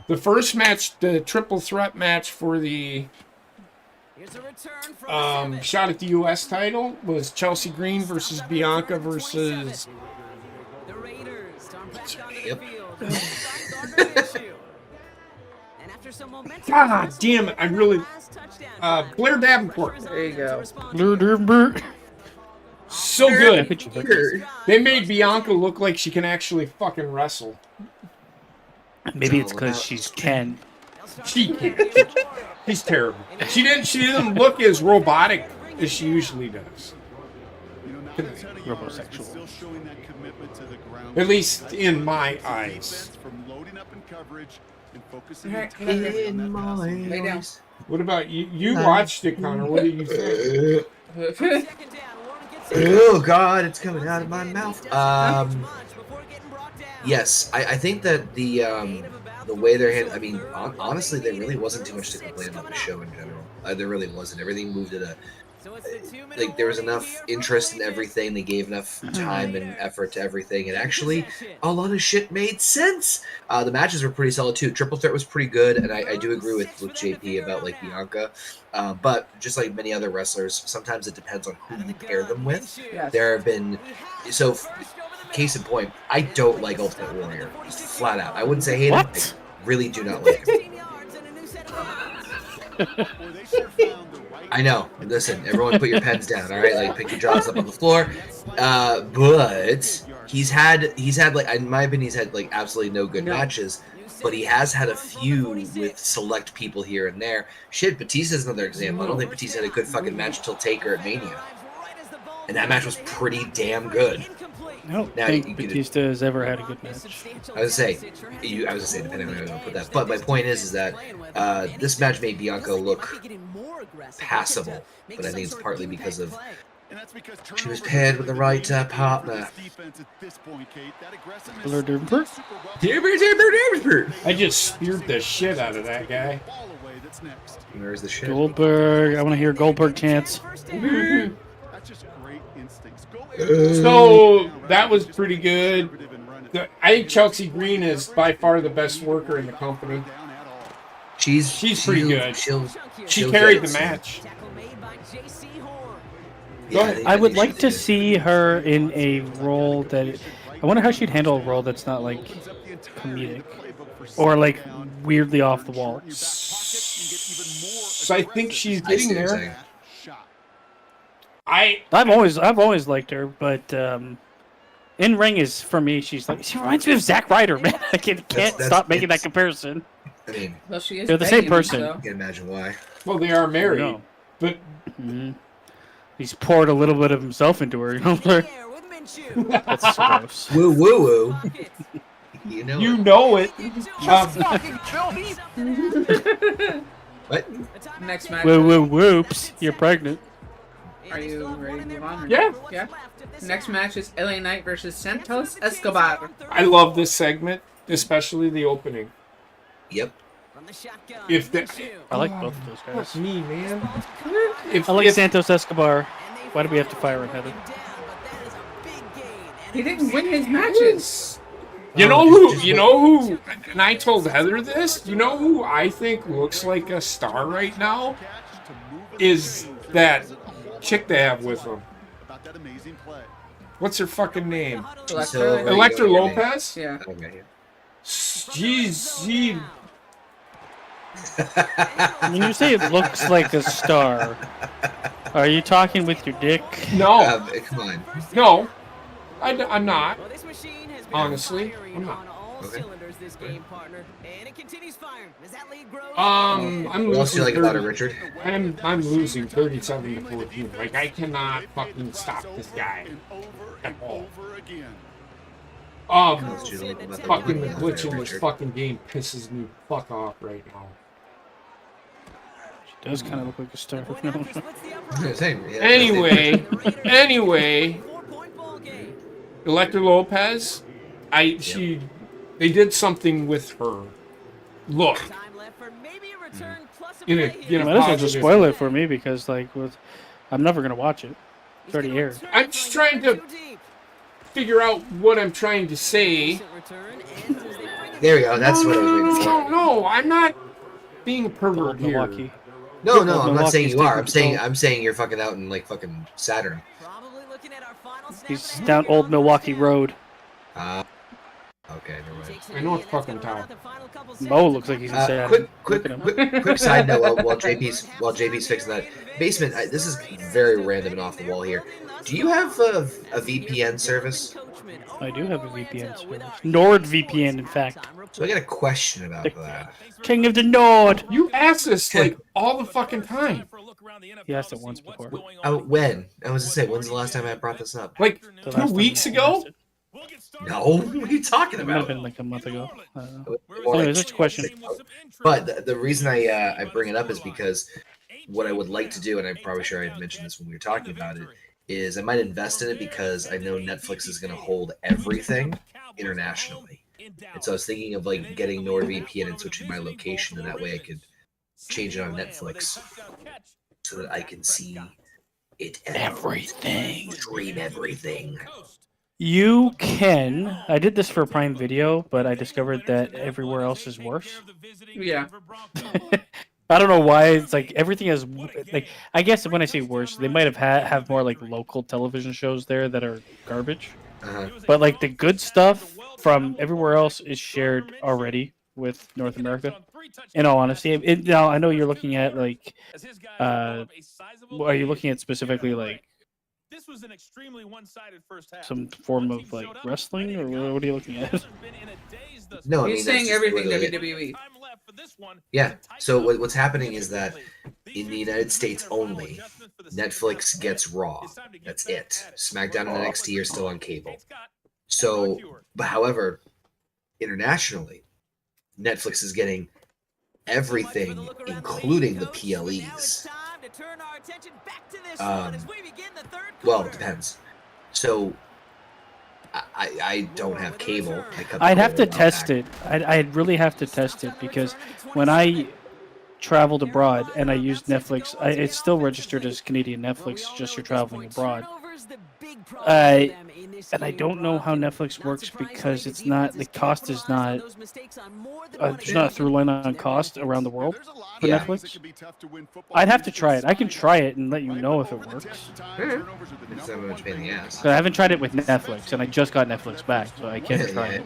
[SPEAKER 4] The first match, the triple threat match for the shot at the U.S. title was Chelsea Green versus Bianca versus.
[SPEAKER 9] Yep.
[SPEAKER 4] God damn it! I really. Blair Davenport.
[SPEAKER 5] There you go.
[SPEAKER 4] So good. They made Bianca look like she can actually fucking wrestle.
[SPEAKER 8] Maybe it's because she's Ken.
[SPEAKER 4] She can't. She's terrible. She didn't look as robotic as she usually does.
[SPEAKER 8] Robosexual.
[SPEAKER 4] At least in my eyes.
[SPEAKER 9] In my
[SPEAKER 5] Lay down.
[SPEAKER 4] What about you? You watched it, Connor. What did you think?
[SPEAKER 9] Oh God, it's coming out of my mouth. Yes, I think that the way they're handling. I mean, honestly, there really wasn't too much to complain about the show in general. There really wasn't. Everything moved at like there was enough interest in everything. They gave enough time and effort to everything, and actually, a lot of shit made sense. The matches were pretty solid too. Triple threat was pretty good, and I do agree with JP about like Bianca. But just like many other wrestlers, sometimes it depends on who you pair them with.
[SPEAKER 5] Yes.
[SPEAKER 9] There have been case in point, I don't like Ultimate Warrior. Just flat out. I wouldn't say hate him. I really do not like him. I know. Listen, everyone put your pens down, all right? Like, pick your jaws up on the floor. But he's had like, in my opinion, he's had like absolutely no good matches. But he has had a few with select people here and there. Shit, Batista's another example. I don't think Batista had a good fucking match until Taker at Mania. And that match was pretty damn good.
[SPEAKER 8] I don't think Batista has ever had a good match.
[SPEAKER 9] I was gonna say, depending on how you put that. But my point is that this match made Bianca look passable. But I think it's partly because of she was paired with the right partner.
[SPEAKER 4] I just speared the shit out of that guy.
[SPEAKER 9] Where's the shit?
[SPEAKER 8] Goldberg. I want to hear Goldberg chants.
[SPEAKER 4] So that was pretty good. I think Chelsea Green is by far the best worker in the company.
[SPEAKER 9] She's
[SPEAKER 4] pretty good. She carried the match.
[SPEAKER 8] I would like to see her in a role that. I wonder how she'd handle a role that's not like comedic or like weirdly off the wall.
[SPEAKER 4] So I think she's getting there.
[SPEAKER 8] I've always liked her, but in ring is for me. She reminds me of Zack Ryder, man. I can't stop making that comparison.
[SPEAKER 9] I mean,
[SPEAKER 5] Well, she is
[SPEAKER 8] They're the same
[SPEAKER 5] begging,
[SPEAKER 8] person.
[SPEAKER 5] so-
[SPEAKER 9] I can imagine why.
[SPEAKER 4] Well, they are married,
[SPEAKER 8] No.
[SPEAKER 4] but
[SPEAKER 8] He's poured a little bit of himself into her. You know, that's gross.
[SPEAKER 9] Woo woo woo. You know.
[SPEAKER 4] you know it.
[SPEAKER 9] What?
[SPEAKER 5] Next match.
[SPEAKER 8] Whoops! You're pregnant.
[SPEAKER 5] Are you ready to move on? or-
[SPEAKER 4] Yeah.
[SPEAKER 5] Yeah. Next match is LA Knight versus Santos Escobar.
[SPEAKER 4] I love this segment, especially the opening.
[SPEAKER 9] Yep.
[SPEAKER 4] If the,
[SPEAKER 8] I like both of those guys.
[SPEAKER 4] Fuck me, man.
[SPEAKER 8] I like Santos Escobar. Why do we have to fire him, Heather?
[SPEAKER 5] He didn't win his matches.
[SPEAKER 4] You know who, and I told Heather this, you know who I think looks like a star right now? Is that chick they have with them. What's her fucking name? Electra Lopez?
[SPEAKER 5] Yeah.
[SPEAKER 9] Okay.
[SPEAKER 4] Jeez,
[SPEAKER 8] When you say it looks like a star, are you talking with your dick?
[SPEAKER 4] no,
[SPEAKER 9] Come on.
[SPEAKER 4] no, I'm not. Honestly, I'm not.
[SPEAKER 9] Okay.
[SPEAKER 4] I'm
[SPEAKER 9] What else do you
[SPEAKER 4] losing
[SPEAKER 9] like about it,
[SPEAKER 4] 30
[SPEAKER 9] Richard?
[SPEAKER 4] I'm losing 37 to 14. Like, I cannot fucking stop this guy at all.
[SPEAKER 9] What else do you like about
[SPEAKER 4] Fucking the
[SPEAKER 9] movie,
[SPEAKER 4] glitch in this
[SPEAKER 9] Richard?
[SPEAKER 4] fucking game pisses me fuck off right now.
[SPEAKER 8] She does kind of look like a star.
[SPEAKER 9] Yeah, same. Yeah,
[SPEAKER 4] Anyway, Electra Lopez, they did something with her look. In a
[SPEAKER 8] Might as well just
[SPEAKER 4] positive-
[SPEAKER 8] spoil it for me because, I'm never gonna watch it. It's already aired.
[SPEAKER 4] I'm just trying to figure out what I'm trying to say.
[SPEAKER 9] There we go. That's what I was waiting for.
[SPEAKER 4] No, I'm not being a pervert here.
[SPEAKER 8] Milwaukee.
[SPEAKER 9] No, I'm not
[SPEAKER 8] Milwaukee's
[SPEAKER 9] saying you are.
[SPEAKER 8] taking
[SPEAKER 9] I'm saying you're fucking out in like fucking Saturn.
[SPEAKER 8] He's down Old Milwaukee Road.
[SPEAKER 9] Okay, never mind.
[SPEAKER 4] I know it's fucking time.
[SPEAKER 8] Mo looks like he's in Saturn.
[SPEAKER 9] Quick side note while JP's fixing that basement. This is very random and off the wall here. Do you have a VPN service?
[SPEAKER 8] I do have a VPN service. NordVPN, in fact.
[SPEAKER 9] So I got a question about that.
[SPEAKER 8] King of the Nord.
[SPEAKER 4] You ask this like all the fucking time.
[SPEAKER 8] He asked it once before.
[SPEAKER 9] When? I was gonna say, when's the last time I brought this up?
[SPEAKER 4] Like
[SPEAKER 8] The
[SPEAKER 4] 2
[SPEAKER 8] last time
[SPEAKER 4] weeks
[SPEAKER 8] he
[SPEAKER 4] ago?
[SPEAKER 8] asked it.
[SPEAKER 9] No, what are you talking
[SPEAKER 8] It might have
[SPEAKER 9] about?
[SPEAKER 8] been like a month ago. I don't know.
[SPEAKER 9] Or
[SPEAKER 8] Anyways, that's a question.
[SPEAKER 9] But the reason I bring it up is because what I would like to do, and I'm probably sure I had mentioned this when we were talking about it, is I might invest in it because I know Netflix is going to hold everything internationally. And so I was thinking of like getting NordVPN and switching my location, and that way I could change it on Netflix so that I can see it
[SPEAKER 8] Everything.
[SPEAKER 9] stream everything.
[SPEAKER 8] You can. I did this for a Prime Video, but I discovered that everywhere else is worse.
[SPEAKER 5] Yeah.
[SPEAKER 8] I don't know why. It's like everything is like. I guess when I say worse, they might have more like local television shows there that are garbage. But like the good stuff from everywhere else is shared already with North America. In all honesty, now I know you're looking at like. Are you looking at specifically like?
[SPEAKER 1] This was an extremely one-sided first half.
[SPEAKER 8] Some form of like wrestling, or what are you looking at?
[SPEAKER 9] No, I mean,
[SPEAKER 5] He's
[SPEAKER 9] that's
[SPEAKER 5] saying
[SPEAKER 9] just
[SPEAKER 5] everything
[SPEAKER 9] literally it.
[SPEAKER 5] WWE.
[SPEAKER 9] Yeah. So what's happening is that in the United States only, Netflix gets Raw. That's it. SmackDown and NXT are still on cable. So, but however, internationally, Netflix is getting everything, including the PLEs. Well, it depends. So, I don't have cable.
[SPEAKER 8] I'd have to test it. I'd really have to test it because when I traveled abroad and I used Netflix, it's still registered as Canadian Netflix, just you're traveling abroad. And I don't know how Netflix works because it's not, the cost is not, there's not a through line on cost around the world for
[SPEAKER 9] Yeah.
[SPEAKER 8] Netflix. I'd have to try it. I can try it and let you know if it works.
[SPEAKER 9] It's not much pain in the ass.
[SPEAKER 8] But I haven't tried it with Netflix, and I just got Netflix back, so I can't try it.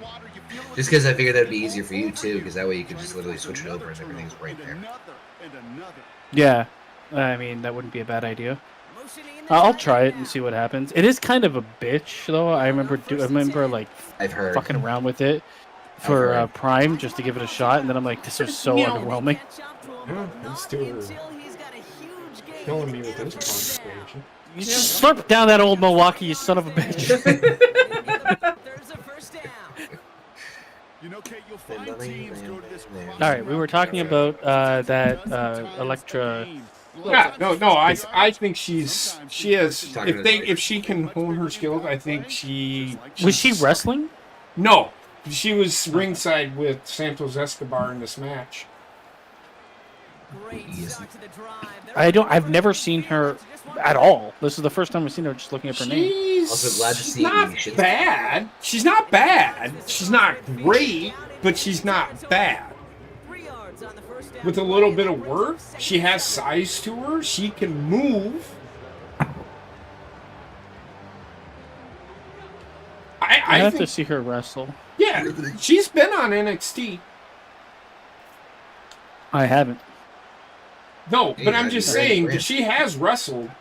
[SPEAKER 9] Just because I figured that'd be easier for you too, because that way you could just literally switch it over and everything's right there.
[SPEAKER 8] Yeah, I mean, that wouldn't be a bad idea. I'll try it and see what happens. It is kind of a bitch, though. I remember like
[SPEAKER 9] I've heard.
[SPEAKER 8] fucking around with it for Prime just to give it a shot, and then I'm like, this is so underwhelming.
[SPEAKER 4] Yeah, I'm still killing me with this conversation.
[SPEAKER 8] You just slurp down that old Milwaukee, you son of a bitch. All right, we were talking about that Electra.
[SPEAKER 4] Yeah, no. I think she has. If she can hone her skills, I think
[SPEAKER 8] Was she wrestling?
[SPEAKER 4] No, she was ringside with Santos Escobar in this match.
[SPEAKER 8] I've never seen her at all. This is the first time I've seen her just looking up her name.
[SPEAKER 9] Also glad to see
[SPEAKER 4] not bad. She's not bad. She's not great, but she's not bad. With a little bit of work, she has size to her. She can move.
[SPEAKER 8] I have to see her wrestle.
[SPEAKER 4] Yeah, she's been on NXT.
[SPEAKER 8] I haven't.
[SPEAKER 4] No, but I'm just saying that she has wrestled.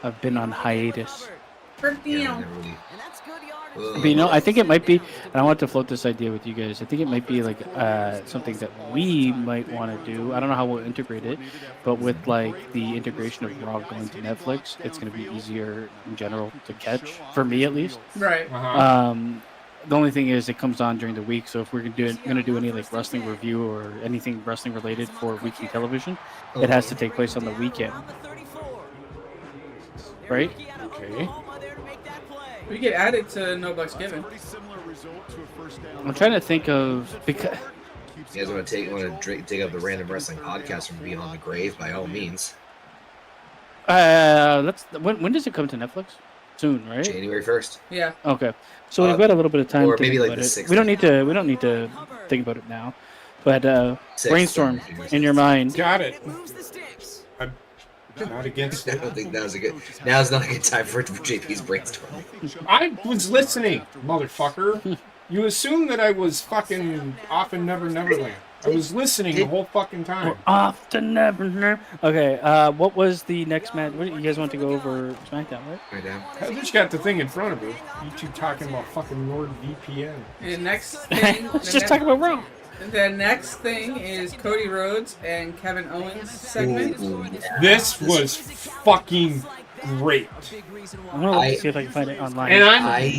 [SPEAKER 8] I've been on hiatus. But I think it might be, and I want to float this idea with you guys. I think it might be like something that we might want to do. I don't know how we'll integrate it, but with like the integration of Raw going to Netflix, it's going to be easier in general to catch, for me at least.
[SPEAKER 5] Right.
[SPEAKER 8] The only thing is it comes on during the week, so if we're going to do any like wrestling review or anything wrestling related for weekly television, it has to take place on the weekend. Right?
[SPEAKER 4] Okay.
[SPEAKER 5] We get added to No Bucks Given.
[SPEAKER 8] I'm trying to think of, because
[SPEAKER 9] You guys want to dig up the random wrestling podcast from Beyond the Grave? By all means.
[SPEAKER 8] when does it come to Netflix? Soon, right?
[SPEAKER 9] January 1st.
[SPEAKER 5] Yeah.
[SPEAKER 8] Okay. So we've got a little bit of time
[SPEAKER 9] or
[SPEAKER 8] to
[SPEAKER 9] maybe
[SPEAKER 8] think
[SPEAKER 9] like
[SPEAKER 8] about
[SPEAKER 9] the
[SPEAKER 8] it.
[SPEAKER 9] 6th.
[SPEAKER 8] We don't need to think about it now. But brainstorm
[SPEAKER 9] Sixth.
[SPEAKER 8] in your mind.
[SPEAKER 4] Got it. I'm not against
[SPEAKER 9] I
[SPEAKER 4] it.
[SPEAKER 9] don't think now's not a good time for JP's brainstorming.
[SPEAKER 4] I was listening, motherfucker. You assume that I was fucking off in Neverland. I was listening the whole fucking time.
[SPEAKER 8] Off to never. Okay. What was the next match? What, you guys want to go over SmackDown, right?
[SPEAKER 9] Right now.
[SPEAKER 4] I just got the thing in front of me. You two talking about fucking NordVPN.
[SPEAKER 5] The next thing.
[SPEAKER 8] Let's just talk about Raw.
[SPEAKER 5] The next thing is Cody Rhodes and Kevin Owens segment.
[SPEAKER 4] This was fucking great.
[SPEAKER 8] I'm gonna look to see if I can find it online.
[SPEAKER 4] And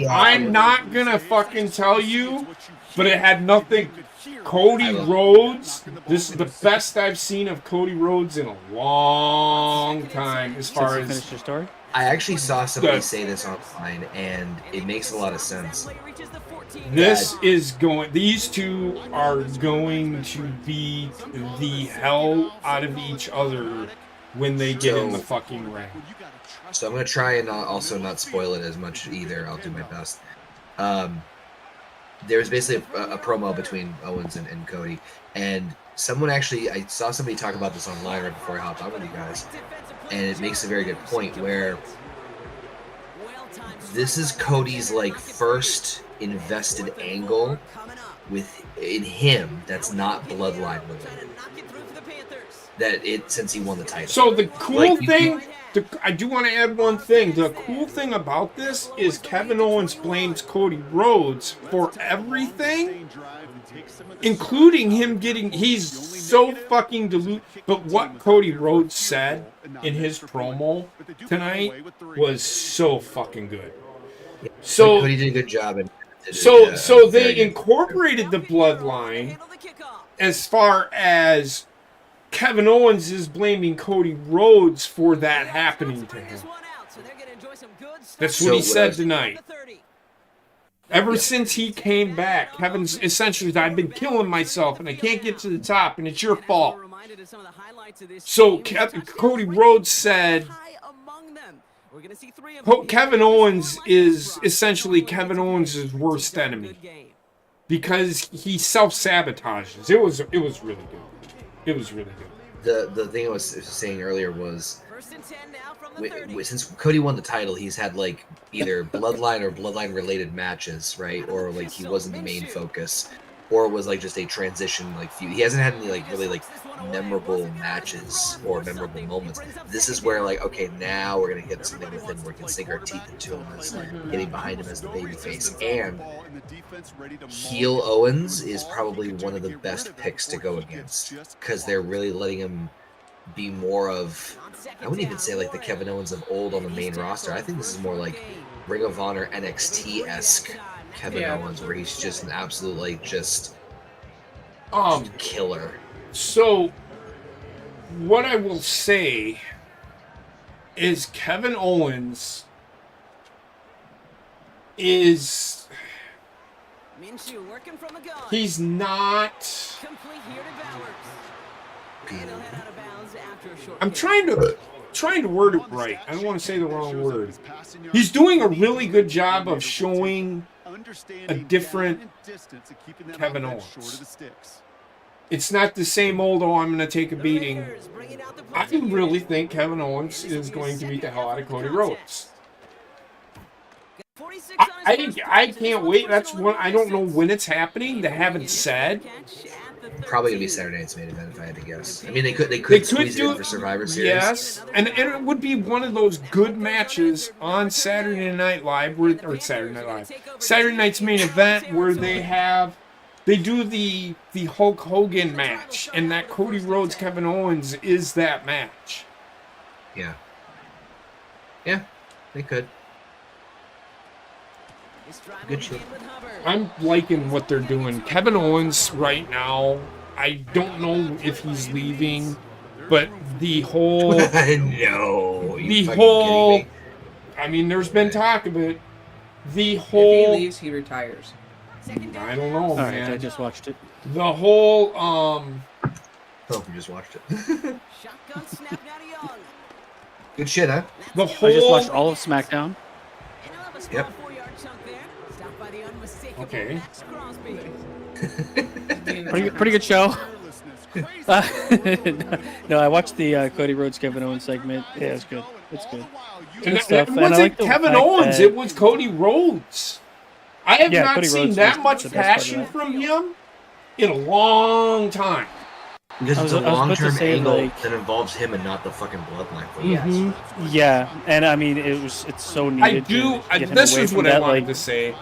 [SPEAKER 4] I'm not gonna fucking tell you, but it had nothing. Cody Rhodes, this is the best I've seen of Cody Rhodes in a long time as far as...
[SPEAKER 8] Finish your story?
[SPEAKER 9] I actually saw somebody say this online, and it makes a lot of sense.
[SPEAKER 4] These two are going to beat the hell out of each other when they get in the fucking ring.
[SPEAKER 9] So I'm going to try and also not spoil it as much either. I'll do my best. There's basically a promo between Owens and Cody, and I saw somebody talk about this online right before I hopped on with you guys, and it makes a very good point where this is Cody's like first invested angle in him that's not bloodline related. Since he won the title.
[SPEAKER 4] So the cool thing, I do want to add one thing. The cool thing about this is Kevin Owens blames Cody Rhodes for everything, including him he's so fucking deluded. But what Cody Rhodes said in his promo tonight was so fucking good. So
[SPEAKER 9] Cody did a good job.
[SPEAKER 4] So they incorporated the bloodline as far as Kevin Owens is blaming Cody Rhodes for that happening to him. That's what he said tonight. Ever since he came back, Kevin's essentially, I've been killing myself and I can't get to the top and it's your fault. So Cody Rhodes said,
[SPEAKER 2] We're gonna see 3 of
[SPEAKER 4] Oh, Kevin Owens is essentially Kevin Owens' worst enemy because he self-sabotages. It was really good. It was really good.
[SPEAKER 9] The thing I was saying earlier was, since Cody won the title, he's had like either bloodline or bloodline related matches, right? Or like he wasn't the main focus, or it was like just a transition like feud. He hasn't had any like really like memorable matches or memorable moments. This is where like, okay, now we're gonna get something with him where we can sink our teeth into him as getting behind him as the babyface. And heel Owens is probably one of the best picks to go against because they're really letting him be more of, I wouldn't even say like the Kevin Owens of old on the main roster. I think this is more like Ring of Honor NXT-esque Kevin Owens, where he's just an absolute like just killer.
[SPEAKER 4] So what I will say is Kevin Owens is he's not. I'm trying to word it right. I don't want to say the wrong word. He's doing a really good job of showing a different Kevin Owens. It's not the same old, oh, I'm going to take a beating. I really think Kevin Owens is going to beat the hell out of Cody Rhodes. I can't wait. That's one. I don't know when it's happening. They haven't said.
[SPEAKER 9] Probably gonna be Saturday night's main event if I had to guess. I mean, they could squeeze it in for Survivor Series.
[SPEAKER 4] Yes, and it would be one of those good matches on Saturday Night Live, Saturday Night's main event where they do the Hulk Hogan match, and that Cody Rhodes Kevin Owens is that match.
[SPEAKER 9] Yeah, they could. Good shit.
[SPEAKER 4] I'm liking what they're doing. Kevin Owens right now, I don't know if he's leaving, but the whole
[SPEAKER 9] no,
[SPEAKER 4] I mean, there's been talk of it. The whole
[SPEAKER 5] if he leaves, he retires.
[SPEAKER 4] I don't know, man.
[SPEAKER 8] Right, I just watched it.
[SPEAKER 4] The whole
[SPEAKER 9] Oh, you just watched it. Good shit, huh?
[SPEAKER 4] The whole
[SPEAKER 8] I just watched all of SmackDown.
[SPEAKER 9] Yep.
[SPEAKER 4] Okay.
[SPEAKER 8] Pretty good show. No, I watched the Cody Rhodes Kevin Owens segment. Yeah, it's good. It's good.
[SPEAKER 4] And
[SPEAKER 8] stuff.
[SPEAKER 4] it wasn't Kevin Owens, it was Cody Rhodes. I have not
[SPEAKER 8] Cody
[SPEAKER 4] seen
[SPEAKER 8] Rhodes
[SPEAKER 4] that
[SPEAKER 8] was
[SPEAKER 4] much
[SPEAKER 8] the best part of
[SPEAKER 4] passion
[SPEAKER 8] that.
[SPEAKER 4] from him in a long time.
[SPEAKER 9] Because it's a
[SPEAKER 8] I was about to
[SPEAKER 9] long-term
[SPEAKER 8] say,
[SPEAKER 9] angle
[SPEAKER 8] like-
[SPEAKER 9] that involves him and not the fucking bloodline.
[SPEAKER 8] Mhm. Yeah, and I mean it's so needed.
[SPEAKER 4] This is what I wanted to say.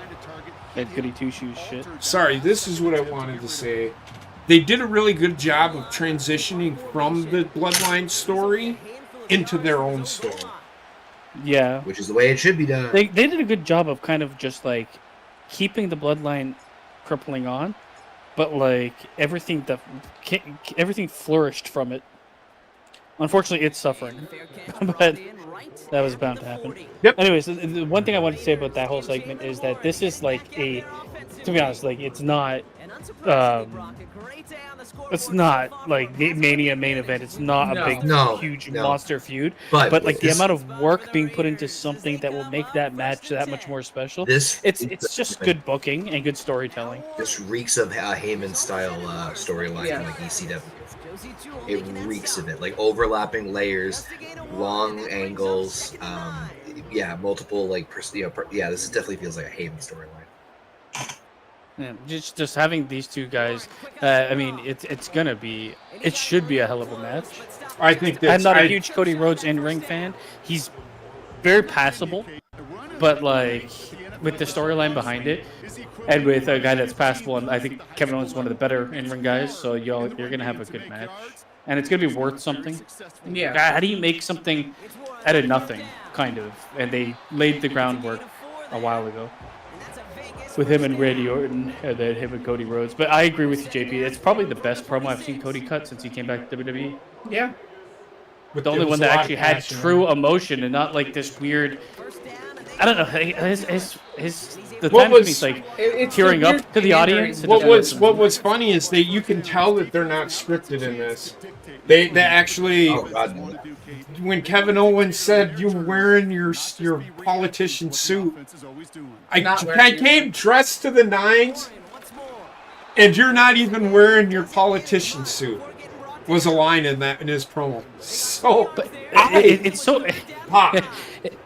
[SPEAKER 8] That goody two-shoes shit.
[SPEAKER 4] Sorry, this is what I wanted to say. They did a really good job of transitioning from the bloodline story into their own story.
[SPEAKER 8] Yeah.
[SPEAKER 9] Which is the way it should be done.
[SPEAKER 8] They did a good job of kind of just like keeping the bloodline crippling on, but like everything flourished from it. Unfortunately, it's suffering, but that was bound to happen.
[SPEAKER 4] Yep.
[SPEAKER 8] Anyways, the one thing I wanted to say about that whole segment is that this is like to be honest, like it's not like Mania main event. It's not a big, huge monster feud. But like the amount of work being put into something that will make that match that much more special. It's just good booking and good storytelling.
[SPEAKER 9] This reeks of a Heyman style storyline from like ECW. It reeks of it, like overlapping layers, long angles, multiple like this definitely feels like a Heyman storyline.
[SPEAKER 8] Yeah, just having these two guys, I mean, it should be a hell of a match.
[SPEAKER 4] I think
[SPEAKER 8] I'm not a huge Cody Rhodes in-ring fan. He's very passable, but like with the storyline behind it, and with a guy that's passable, and I think Kevin Owens is one of the better in-ring guys, so you're gonna have a good match, and it's gonna be worth something.
[SPEAKER 5] Yeah.
[SPEAKER 8] How do you make something out of nothing, kind of? And they laid the groundwork a while ago with him and Randy Orton, and then him and Cody Rhodes. But I agree with you, JP. It's probably the best promo I've seen Cody cut since he came back to WWE.
[SPEAKER 5] Yeah.
[SPEAKER 8] But the only one that actually had true emotion and not like this weird. I don't know. The
[SPEAKER 4] What
[SPEAKER 8] times when
[SPEAKER 4] was-
[SPEAKER 8] he's like
[SPEAKER 5] It's
[SPEAKER 8] tearing
[SPEAKER 5] the
[SPEAKER 8] up to the audience.
[SPEAKER 4] What was funny is that you can tell that they're not scripted in this. They actually,
[SPEAKER 9] Oh God, no.
[SPEAKER 4] when Kevin Owens said you were wearing your politician suit,
[SPEAKER 5] Not wearing
[SPEAKER 4] I
[SPEAKER 5] your
[SPEAKER 4] came dressed to the nines, and you're not even wearing your politician suit. Was a line in his promo. So,
[SPEAKER 8] It's so.
[SPEAKER 4] pop.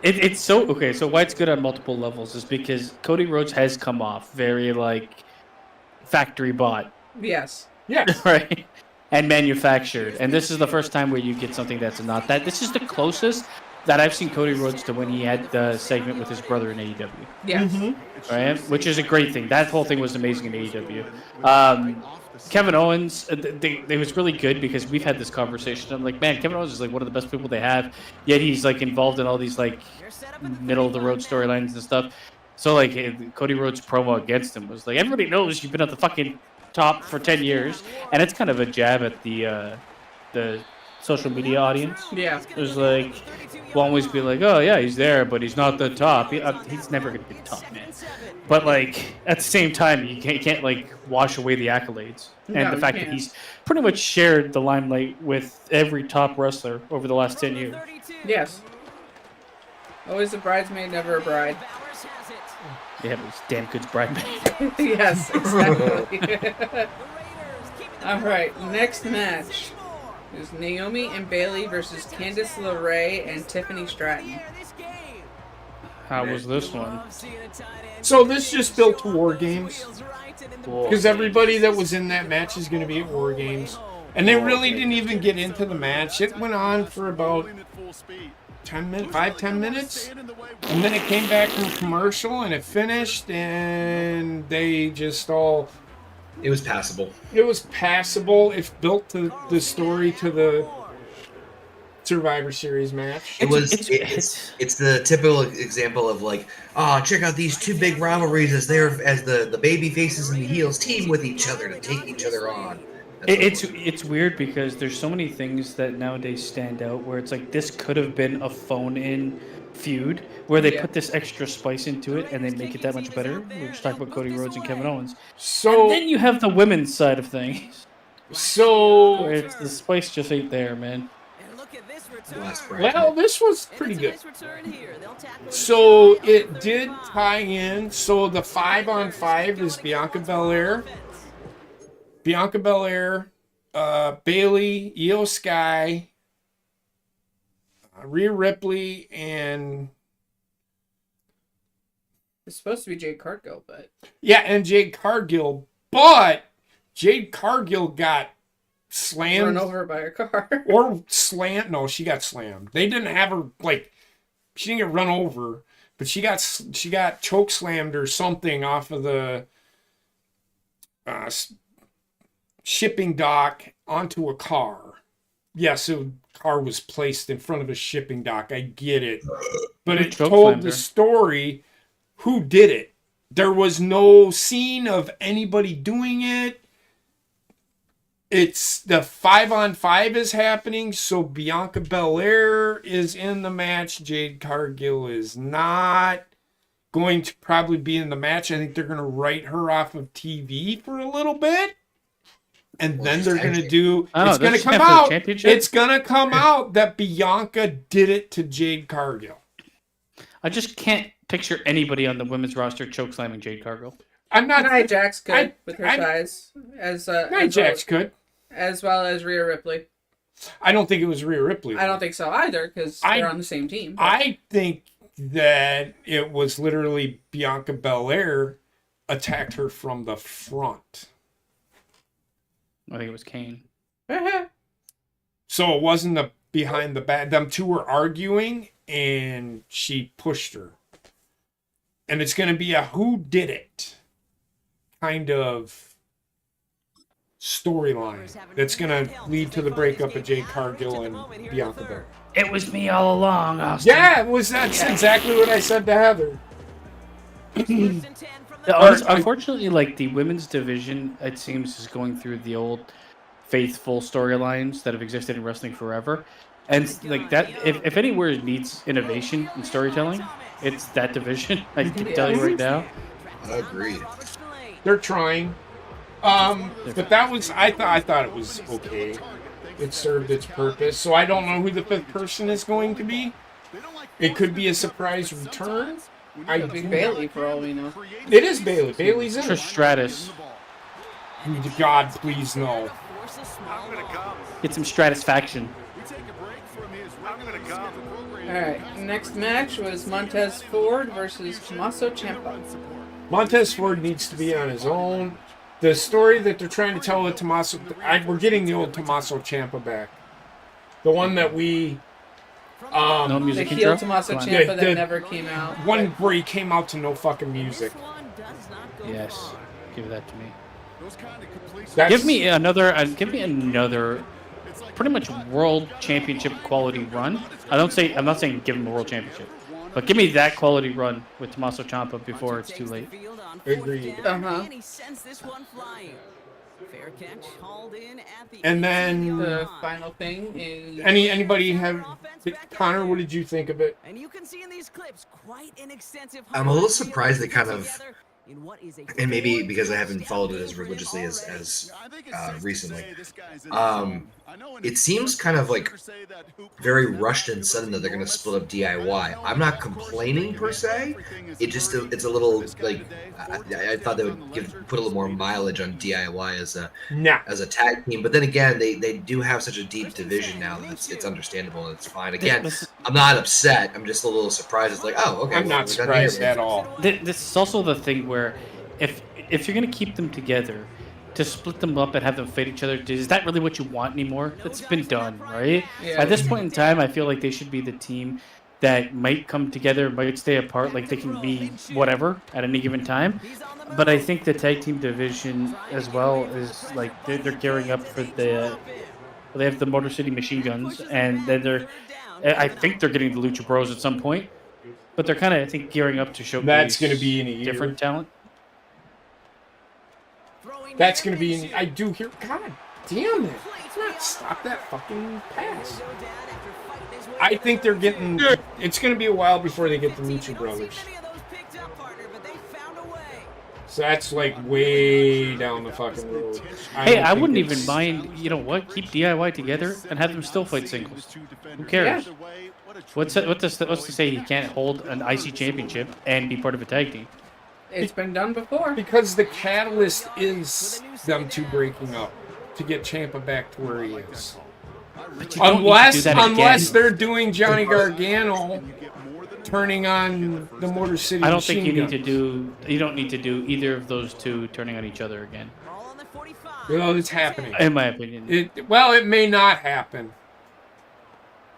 [SPEAKER 8] It's so okay. So why it's good on multiple levels is because Cody Rhodes has come off very like factory bought,
[SPEAKER 5] Yes.
[SPEAKER 4] Yeah.
[SPEAKER 8] right, and manufactured. And this is the first time where you get something that's not that. This is the closest that I've seen Cody Rhodes to when he had the segment with his brother in AEW.
[SPEAKER 5] Yes.
[SPEAKER 8] Right, which is a great thing. That whole thing was amazing in AEW. Kevin Owens, it was really good because we've had this conversation. I'm like, man, Kevin Owens is like one of the best people they have. Yet he's like involved in all these like middle of the road storylines and stuff. So like Cody Rhodes' promo against him was like, everybody knows you've been at the fucking top for 10 years, and it's kind of a jab at the social media audience.
[SPEAKER 5] Yeah.
[SPEAKER 8] It was like, we'll always be like, oh yeah, he's there, but he's not the top. He's never gonna be the top, man. But like at the same time, you can't like wash away the accolades and
[SPEAKER 5] No,
[SPEAKER 8] the
[SPEAKER 5] you
[SPEAKER 8] fact that
[SPEAKER 5] can't.
[SPEAKER 8] he's pretty much shared the limelight with every top wrestler over the last 10 years.
[SPEAKER 5] Yes. Always a bridesmaid, never a bride.
[SPEAKER 8] Yeah, but he's damn good bridesmaid.
[SPEAKER 5] Yes, exactly. All right, next match is Naomi and Bailey versus Candice LeRae and Tiffany Stratton.
[SPEAKER 8] How was this one?
[SPEAKER 4] So this just built to War Games. Because everybody that was in that match is going to be at War Games. And they really didn't even get into the match. It went on for about 10 minutes. And then it came back from commercial and it finished. And they just all...
[SPEAKER 9] It was passable.
[SPEAKER 4] It was passable. It built to the story to the Survivor Series match.
[SPEAKER 9] It's the typical example of like, oh, check out these two big rivalries as the baby faces and the heels team with each other to take each other on.
[SPEAKER 8] It's weird because there's so many things that nowadays stand out where it's like this could have been a phone-in feud where they put this extra spice into it and they make it that much better. We're just talking about Cody Rhodes and Kevin Owens.
[SPEAKER 4] So
[SPEAKER 8] and then you have the women's side of things.
[SPEAKER 4] So
[SPEAKER 8] where the spice just ain't there, man.
[SPEAKER 4] Well, this was pretty good. So it did tie in. So the 5-on-5 is Bianca Belair, Bailey, Io Sky, Rhea Ripley, and
[SPEAKER 5] It's supposed to be Jade Cargill, but
[SPEAKER 4] and Jade Cargill. But Jade Cargill got slammed,
[SPEAKER 5] run over by a car,
[SPEAKER 4] or slammed. No, she got slammed. They didn't have her she didn't get run over, but she got choke slammed or something off of the shipping dock onto a car. Yeah, so car was placed in front of a shipping dock. I get it, but it told the story. Who did it? There was no scene of anybody doing it. It's the 5-on-5 is happening, so Bianca Belair is in the match. Jade Cargill is not going to probably be in the match. I think they're going to write her off of TV for a little bit. And then they're going to do... It's going to come out. It's going to come out that Bianca did it to Jade Cargill.
[SPEAKER 8] I just can't picture anybody on the women's roster chokeslamming Jade Cargill.
[SPEAKER 4] I'm not...
[SPEAKER 5] Nia Jax could with her size.
[SPEAKER 4] Nia Jax could.
[SPEAKER 5] As well as Rhea Ripley.
[SPEAKER 4] I don't think it was Rhea Ripley.
[SPEAKER 5] I don't think so either, because they're on the same team. But...
[SPEAKER 4] I think that it was literally Bianca Belair attacked her from the front.
[SPEAKER 8] I think it was Kane.
[SPEAKER 4] So it wasn't the behind the back. Them two were arguing, and she pushed her. And it's going to be a who did it kind of storyline that's going to lead to the breakup of Jade Cargill and Bianca Belair.
[SPEAKER 8] It was me all along, Austin.
[SPEAKER 4] Yeah, that's exactly what I said to Heather.
[SPEAKER 8] Unfortunately, like the women's division, it seems is going through the old faithful storylines that have existed in wrestling forever. And like that, if anywhere needs innovation in storytelling, it's that division. I can tell you right now.
[SPEAKER 9] Agreed.
[SPEAKER 4] They're trying. But that was I thought it was okay. It served its purpose. So I don't know who the fifth person is going to be. It could be a surprise return.
[SPEAKER 5] It could be Bailey for all we know.
[SPEAKER 4] It is Bailey. Bailey's in it.
[SPEAKER 8] Trish Stratus.
[SPEAKER 4] God, please no.
[SPEAKER 8] Get some Stratisfaction.
[SPEAKER 5] Alright, next match was Montez Ford versus Tommaso Ciampa.
[SPEAKER 4] Montez Ford needs to be on his own. The story that they're trying to tell with Tommaso... we're getting the old Tommaso Ciampa back. The one that we...
[SPEAKER 8] No music
[SPEAKER 5] The
[SPEAKER 8] intro?
[SPEAKER 5] heel Tommaso
[SPEAKER 8] Come on.
[SPEAKER 5] Ciampa that never came out.
[SPEAKER 4] One where he came out to no fucking music.
[SPEAKER 8] Yes, give that to me.
[SPEAKER 4] That's,
[SPEAKER 8] Give me another pretty much world championship quality run. I'm not saying give him a world championship, but give me that quality run with Tommaso Ciampa before it's too late.
[SPEAKER 4] Agreed.
[SPEAKER 5] Uh-huh.
[SPEAKER 4] And then
[SPEAKER 5] The final thing is...
[SPEAKER 4] anybody have Connor? What did you think of it?
[SPEAKER 9] I'm a little surprised they kind of, and maybe because I haven't followed it as religiously as recently, it seems kind of like very rushed and sudden that they're going to split up DIY. I'm not complaining per se. It's a little like I thought they would put a little more mileage on DIY as a tag team. But then again, they do have such a deep division now that it's understable and it's fine. Again, I'm not upset. I'm just a little surprised. It's like, oh, okay.
[SPEAKER 4] I'm not surprised at all.
[SPEAKER 8] This is also the thing where if you're going to keep them together, to split them up and have them fight each other, is that really what you want anymore? That's been done, right?
[SPEAKER 5] Yeah.
[SPEAKER 8] At this point in time, I feel like they should be the team that might come together, might stay apart, like they can be whatever at any given time. But I think the tag team division as well is like they're gearing up for they have the Motor City Machine Guns, and then I think they're getting the Lucha Bros at some point, but they're kind of, I think, gearing up to showcase
[SPEAKER 4] That's going to be in a year.
[SPEAKER 8] different talent.
[SPEAKER 4] That's going to be in... I do hear... God damn it. Stop that fucking pass. I think they're getting... It's going to be a while before they get the Lucha Brothers. So that's like way down the fucking road.
[SPEAKER 8] Hey, I wouldn't even mind, you know what, keep DIY together and have them still fight singles. Who cares?
[SPEAKER 5] Yeah.
[SPEAKER 8] What's to say he can't hold an IC championship and be part of a tag team?
[SPEAKER 5] It's been done before.
[SPEAKER 4] Because the catalyst is them two breaking up to get Ciampa back to where he is. Unless they're doing Johnny Gargano turning on the Motor City.
[SPEAKER 8] I don't think
[SPEAKER 4] Machine
[SPEAKER 8] you don't need to do either of those two turning on each other again.
[SPEAKER 4] Well, it's happening.
[SPEAKER 8] In my opinion.
[SPEAKER 4] It may not happen.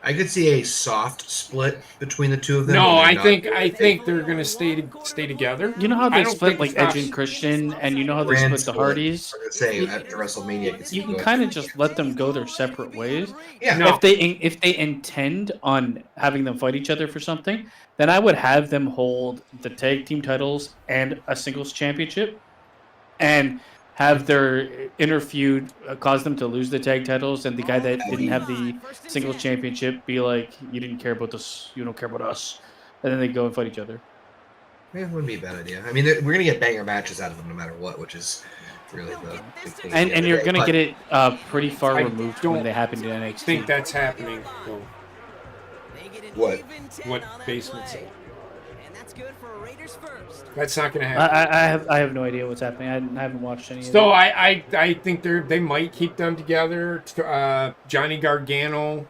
[SPEAKER 9] I could see a soft split between the two of them.
[SPEAKER 4] No, I think they're gonna stay together.
[SPEAKER 8] You know how they split like Edge and Christian, and you know how they split the Hardys.
[SPEAKER 9] I would say at WrestleMania,
[SPEAKER 8] You can kind of just let them go their separate ways.
[SPEAKER 9] Yeah.
[SPEAKER 4] No.
[SPEAKER 8] If they intend on having them fight each other for something, then I would have them hold the tag team titles and a singles championship, and have their inner feud cause them to lose the tag titles, and the guy that didn't have the singles championship be like, you didn't care about this, you don't care about us. And then they go and fight each other.
[SPEAKER 9] Yeah, it wouldn't be a bad idea. I mean, we're going to get banger matches out of them no matter what, which is really the big thing.
[SPEAKER 8] And you're going to get it pretty far removed from when they happened in NXT.
[SPEAKER 4] I think that's happening, though.
[SPEAKER 9] What
[SPEAKER 4] Basement said. That's not going to happen.
[SPEAKER 8] I have no idea what's happening. I haven't watched any.
[SPEAKER 4] So I think they might keep them together. Johnny Gargano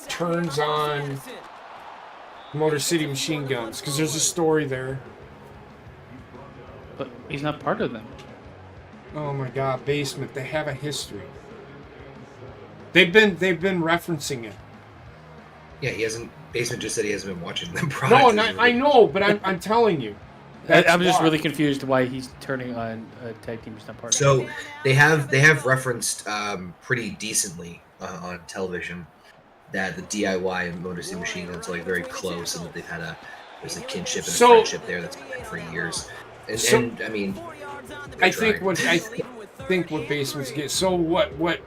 [SPEAKER 4] turns on Motor City Machine Guns because there's a story there.
[SPEAKER 8] But he's not part of them.
[SPEAKER 4] Oh my God, Basement! They have a history. They've been referencing it.
[SPEAKER 9] Yeah, he hasn't. Basement just said he hasn't been watching them.
[SPEAKER 4] No, I know, but I'm telling you.
[SPEAKER 8] I'm just really confused why he's turning on a tag team he's not part of.
[SPEAKER 9] So they have referenced pretty decently on television that the DIY and Motor City Machine Guns are like very close, and that they've had there's a kinship and a friendship there that's been for years. And I mean,
[SPEAKER 4] I think what Basement's getting. So what?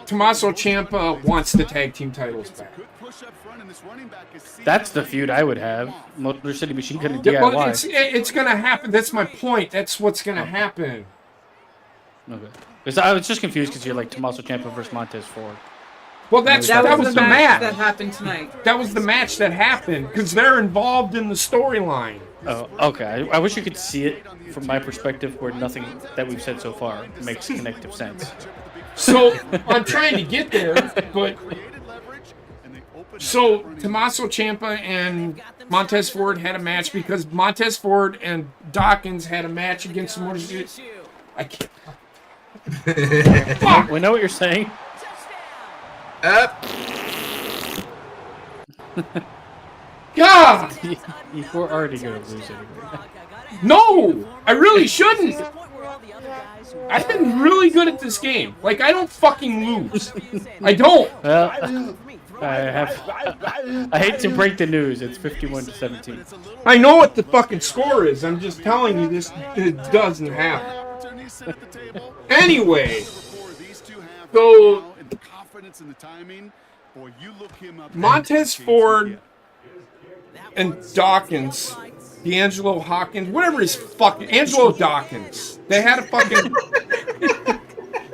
[SPEAKER 4] Tommaso Ciampa wants the tag team titles back.
[SPEAKER 8] That's the feud I would have. Motor City Machine Gun and
[SPEAKER 4] Yeah, well,
[SPEAKER 8] DIY.
[SPEAKER 4] it's gonna happen. That's my point. That's what's gonna happen.
[SPEAKER 8] Okay. Because I was just confused because you're like Tommaso Ciampa versus Montez Ford.
[SPEAKER 4] Well, that was the match
[SPEAKER 5] that happened tonight.
[SPEAKER 4] That was the match that happened because they're involved in the storyline.
[SPEAKER 8] Oh, okay. I wish you could see it from my perspective, where nothing that we've said so far makes connective sense.
[SPEAKER 4] So I'm trying to get there, but so Tommaso Ciampa and Montez Ford had a match because Montez Ford and Dawkins had a match against Motor City. I can't.
[SPEAKER 8] Fuck. We know what you're saying.
[SPEAKER 4] God!
[SPEAKER 8] You were already going to lose anyway.
[SPEAKER 4] No! I really shouldn't! I've been really good at this game. Like, I don't fucking lose. I don't.
[SPEAKER 8] Well, I hate to break the news. It's 51-17.
[SPEAKER 4] I know what the fucking score is. I'm just telling you this it doesn't happen. Anyway, so Montez Ford and Dawkins, D'Angelo Hawkins, whatever his fucking Angelo Dawkins. They had a fucking.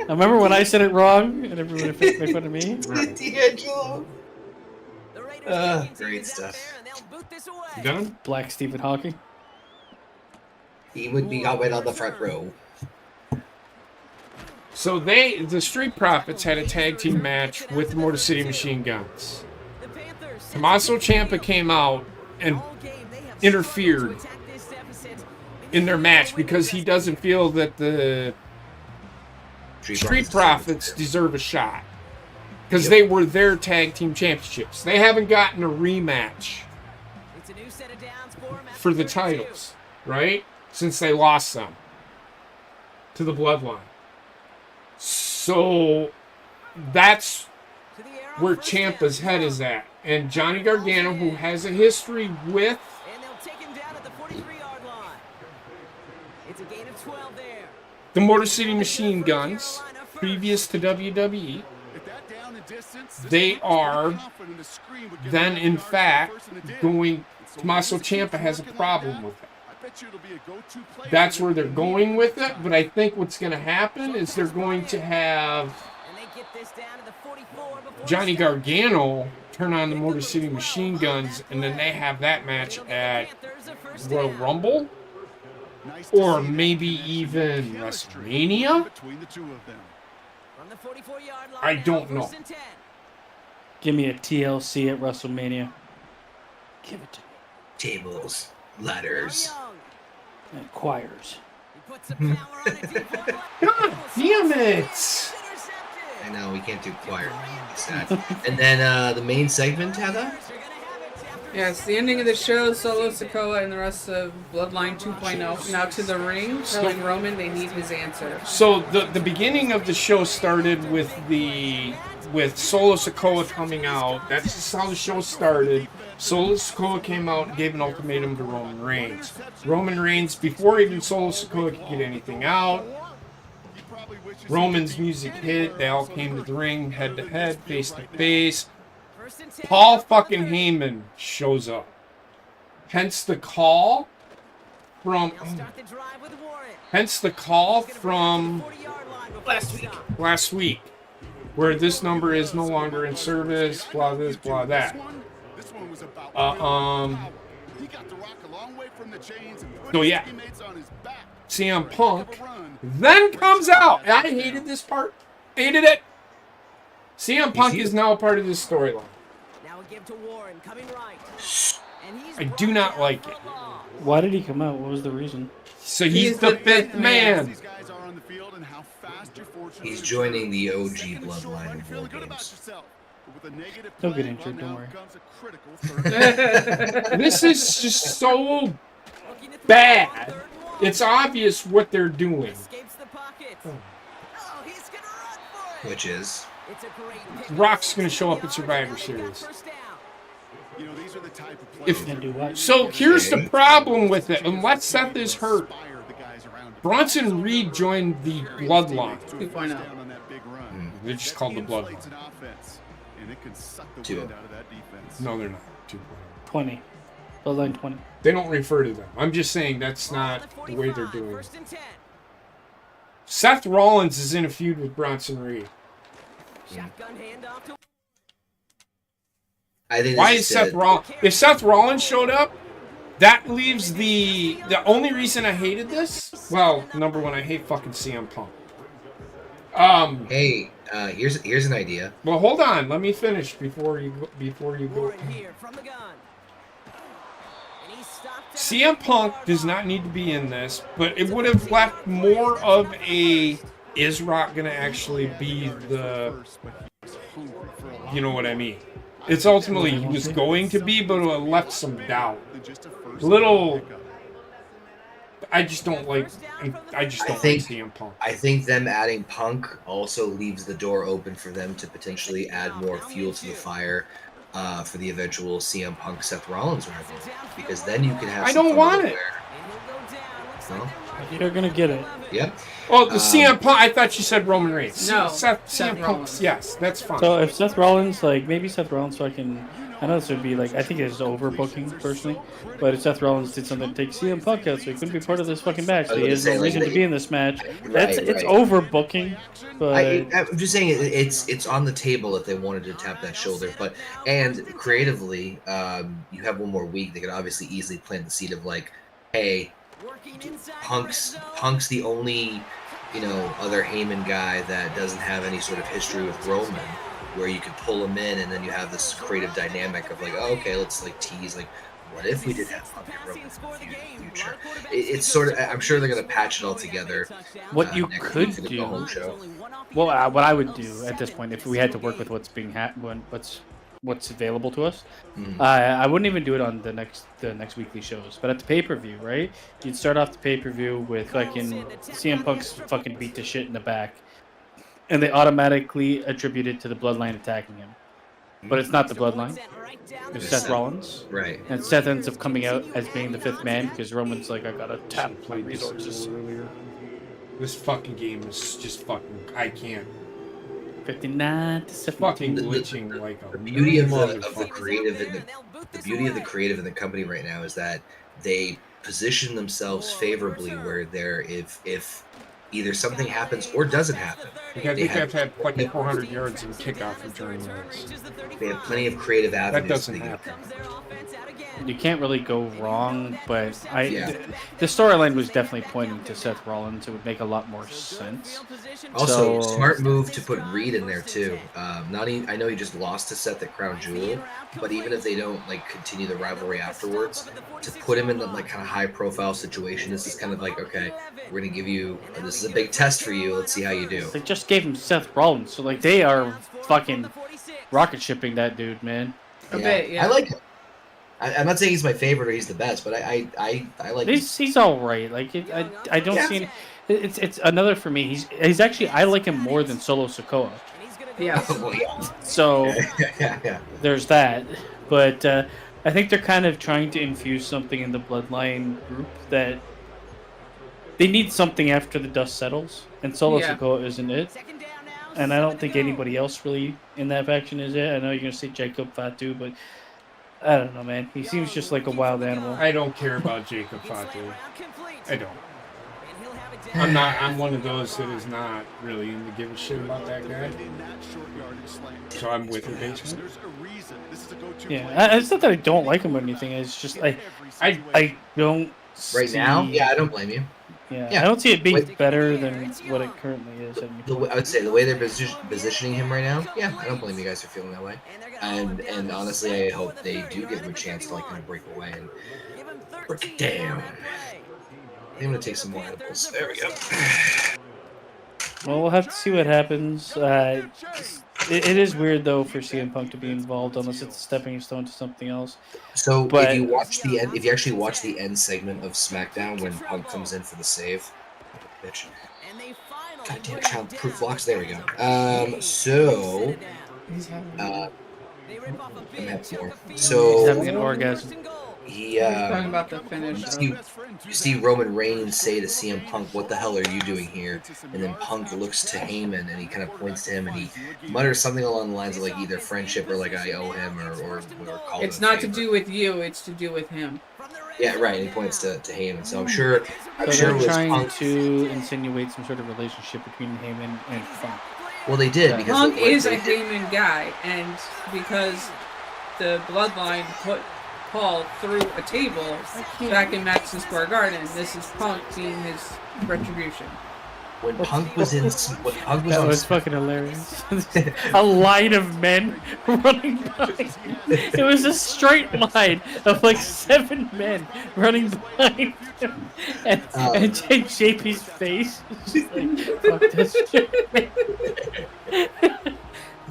[SPEAKER 8] I remember when I said it wrong and everyone made fun of me.
[SPEAKER 9] D'Angelo. Great stuff.
[SPEAKER 4] You done?
[SPEAKER 8] Black Stephen Hawking.
[SPEAKER 9] He would be right on the front row.
[SPEAKER 4] So the Street Profits had a tag team match with the Motor City Machine Guns. Tommaso Ciampa came out and interfered in their match because he doesn't feel that the Street Profits deserve a shot. Because they were their tag team championships. They haven't gotten a rematch for the titles, right? Since they lost them to the Bloodline. So that's where Ciampa's head is at. And Johnny Gargano, who has a history with the Motor City Machine Guns, previous to WWE, they are then, in fact, going. Tommaso Ciampa has a problem with it. That's where they're going with it, but I think what's going to happen is they're going to have Johnny Gargano turn on the Motor City Machine Guns, and then they have that match at Royal Rumble, or maybe even WrestleMania. I don't know.
[SPEAKER 8] Give me a TLC at WrestleMania. Give it to me.
[SPEAKER 9] Tables, ladders,
[SPEAKER 8] and choirs.
[SPEAKER 4] God damn it!
[SPEAKER 9] I know, we can't do choir. And then the main segment, Heather?
[SPEAKER 5] Yes, the ending of the show, Solo Sikoa and the rest of Bloodline 2.0 now to the ring, telling Roman they need his answer.
[SPEAKER 4] So the beginning of the show started with Solo Sikoa coming out. That's just how the show started. Solo Sikoa came out and gave an ultimatum to Roman Reigns. Roman Reigns, before even Solo Sikoa could get anything out, Roman's music hit. They all came to the ring, head to head, face to face. Paul fucking Heyman shows up. Hence the call from last week, where this number is no longer in service, blah this, blah that. So yeah, CM Punk then comes out. I hated this part. Hated it. CM Punk is now a part of this storyline. I do not like it.
[SPEAKER 8] Why did he come out? What was the reason?
[SPEAKER 4] So he's the fifth man.
[SPEAKER 9] He's joining the OG Bloodline in War Games.
[SPEAKER 8] He'll get injured, don't worry.
[SPEAKER 4] This is just so bad. It's obvious what they're doing.
[SPEAKER 9] Which is?
[SPEAKER 4] Rock's going to show up at Survivor Series. So here's the problem with it. Unless Seth is hurt, Bronson Reed joined the Bloodline.
[SPEAKER 5] 2.0.
[SPEAKER 4] They're just called the Bloodline.
[SPEAKER 3] it can suck the
[SPEAKER 9] 2-0.
[SPEAKER 3] wind out of that defense.
[SPEAKER 4] No, they're not. 2-0.
[SPEAKER 8] 20. Bloodline 20.
[SPEAKER 4] They don't refer to them. I'm just saying that's not the way they're doing it. Seth Rollins is in a feud with Bronson Reed.
[SPEAKER 9] I think
[SPEAKER 4] Why is Seth Rollins? If Seth Rollins showed up, that leaves the only reason I hated this. Well, number one, I hate fucking CM Punk.
[SPEAKER 9] Hey, here's an idea.
[SPEAKER 4] Well, hold on. Let me finish before you go. CM Punk does not need to be in this, but it would have left more of a. Is Rock gonna actually be the? You know what I mean? It's ultimately he was going to be, but it left some doubt. Little. I just don't like. I just don't like CM Punk.
[SPEAKER 9] I think them adding Punk also leaves the door open for them to potentially add more fuel to the fire for the eventual CM Punk Seth Rollins rivalry, because then you can have.
[SPEAKER 4] I don't want it.
[SPEAKER 9] No?
[SPEAKER 8] You're gonna get it.
[SPEAKER 9] Yep.
[SPEAKER 4] Oh, the CM Punk. I thought you said Roman Reigns.
[SPEAKER 5] No,
[SPEAKER 4] CM Punk.
[SPEAKER 5] Rollins.
[SPEAKER 4] Yes, that's fine.
[SPEAKER 8] So if Seth Rollins, like maybe Seth Rollins, so I know this would be like I think it's overbooking personally, but if Seth Rollins did something to take CM Punk out, so he couldn't be part of this fucking match, so he has no reason to be in this match. It's overbooking. But
[SPEAKER 9] I'm just saying it's on the table if they wanted to tap that shoulder, and creatively, you have one more week. They could obviously easily plant the seed of like, hey, Punk's the only other Heyman guy that doesn't have any sort of history with Roman, where you could pull him in and then you have this creative dynamic of like, oh, okay, let's like tease like, what if we did have Punk and Roman in the future? It's sort of, I'm sure they're gonna patch it all together.
[SPEAKER 8] What you could
[SPEAKER 9] for the
[SPEAKER 8] do,
[SPEAKER 9] home show.
[SPEAKER 8] well, what I would do at this point, if we had to work with what's being what's available to us, I wouldn't even do it on the next weekly shows. But at the pay-per-view, right? You'd start off the pay-per-view with fucking CM Punk's fucking beat the shit in the back, and they automatically attribute it to the Bloodline attacking him. But it's not the Bloodline. It's Seth Rollins.
[SPEAKER 9] Right.
[SPEAKER 8] And Seth ends up coming out as being the fifth man because Roman's like, I gotta tap my resources.
[SPEAKER 4] This fucking game is just fucking. I can't.
[SPEAKER 8] 59 to 17.
[SPEAKER 4] Fucking glitching like a
[SPEAKER 9] The beauty of the
[SPEAKER 4] motherfucker.
[SPEAKER 9] creative and the beauty of the creative in the company right now is that they position themselves favorably where they're if either something happens or doesn't happen.
[SPEAKER 4] I think they've had fucking 400 yards in kickoff return yards.
[SPEAKER 9] They have plenty of creative avenues.
[SPEAKER 4] That doesn't
[SPEAKER 9] to go.
[SPEAKER 4] happen.
[SPEAKER 8] You can't really go wrong, but the storyline was definitely pointing to Seth Rollins. It would make a lot more sense.
[SPEAKER 9] Also,
[SPEAKER 8] So-
[SPEAKER 9] smart move to put Reed in there too. I know he just lost to Seth at Crown Jewel, but even if they don't like continue the rivalry afterwards, to put him in the like kind of high profile situation, this is kind of like, okay, we're gonna give you, this is a big test for you. Let's see how you do.
[SPEAKER 8] They just gave him Seth Rollins, so like they are fucking rocket shipping that dude, man.
[SPEAKER 5] A bit, yeah.
[SPEAKER 9] I like him. I'm not saying he's my favorite or he's the best, but I like him.
[SPEAKER 8] He's all right. Like I don't see. It's another for me. He's actually I like him more than Solo Sikoa.
[SPEAKER 5] Yeah.
[SPEAKER 9] Well, yeah.
[SPEAKER 8] So
[SPEAKER 9] yeah.
[SPEAKER 8] there's that. But I think they're kind of trying to infuse something in the Bloodline group that they need something after the dust settles, and Solo Sikoa isn't it. And I don't think anybody else really in that faction is it. I know you're gonna say Jacob Fatu, but I don't know, man. He seems just like a wild animal.
[SPEAKER 4] I don't care about Jacob Fatu. I don't. I'm one of those that is not really into giving a shit about that guy. So I'm with you, basically.
[SPEAKER 8] Yeah, it's not that I don't like him or anything. It's just I don't.
[SPEAKER 9] Right
[SPEAKER 8] see,
[SPEAKER 9] now, yeah, I don't blame you.
[SPEAKER 8] Yeah, I don't see it being better than what it currently is.
[SPEAKER 9] I would say the way they're positioning him right now, yeah, I don't blame you guys for feeling that way. And honestly, I hope they do give him a chance to like kind of break away and break it down. I'm gonna take some more edibles. There we go.
[SPEAKER 8] Well, we'll have to see what happens. It is weird though for CM Punk to be involved, unless it's a stepping stone to something else.
[SPEAKER 9] So if you actually watch the end segment of SmackDown when Punk comes in for the save, bitch. Goddamn child-proof locks. There we go. So I'm having more. So
[SPEAKER 8] He's having an orgasm.
[SPEAKER 9] he
[SPEAKER 5] talking about the finish.
[SPEAKER 9] you see Roman Reigns say to CM Punk, "What the hell are you doing here?" And then Punk looks to Heyman and he kind of points to him and he mutters something along the lines of like either friendship or like I owe him or call
[SPEAKER 5] It's
[SPEAKER 9] him a
[SPEAKER 5] not to
[SPEAKER 9] favor.
[SPEAKER 5] do with you, it's to do with him.
[SPEAKER 9] Yeah, right. And he points to Heyman. So I'm sure
[SPEAKER 8] So
[SPEAKER 9] it
[SPEAKER 8] they're
[SPEAKER 9] was
[SPEAKER 8] trying
[SPEAKER 9] Punk.
[SPEAKER 8] to insinuate some sort of relationship between Heyman and Funk.
[SPEAKER 9] Well, they did because
[SPEAKER 5] Punk
[SPEAKER 9] what
[SPEAKER 5] is
[SPEAKER 9] they
[SPEAKER 5] a
[SPEAKER 9] did-
[SPEAKER 5] Heyman guy, and because the Bloodline put Paul through a table back in Madison Square Garden, this is Punk being his retribution.
[SPEAKER 9] when Punk was in when Punk was
[SPEAKER 8] That
[SPEAKER 9] on
[SPEAKER 8] was fucking hilarious. A line of men running by. It was a straight line of like 7 men running behind him. And JP's face was just like, fuck this shit.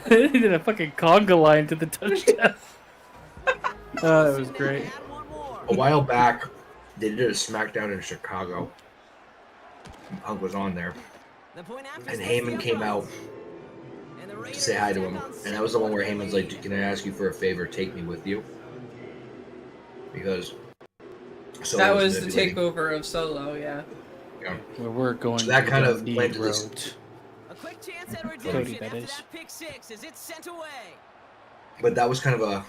[SPEAKER 8] He did a fucking conga line to the touchdown. Oh, that was great.
[SPEAKER 9] a while back, they did a SmackDown in Chicago. Punk was on there, and Heyman came out to say hi to him, and that was the one where Heyman's like, "Can I ask you for a favor? Take me with you," because
[SPEAKER 5] That was the
[SPEAKER 9] manipulating-
[SPEAKER 5] takeover of Solo, yeah.
[SPEAKER 9] Yeah.
[SPEAKER 8] Where we're going
[SPEAKER 9] So that
[SPEAKER 8] to
[SPEAKER 9] kind
[SPEAKER 8] the
[SPEAKER 9] of
[SPEAKER 8] lead
[SPEAKER 9] played to this-
[SPEAKER 8] road.
[SPEAKER 2] A quick chance at redemption
[SPEAKER 8] Cody, that
[SPEAKER 2] after
[SPEAKER 8] is.
[SPEAKER 2] that pick six as it's sent away.
[SPEAKER 9] But that was kind of a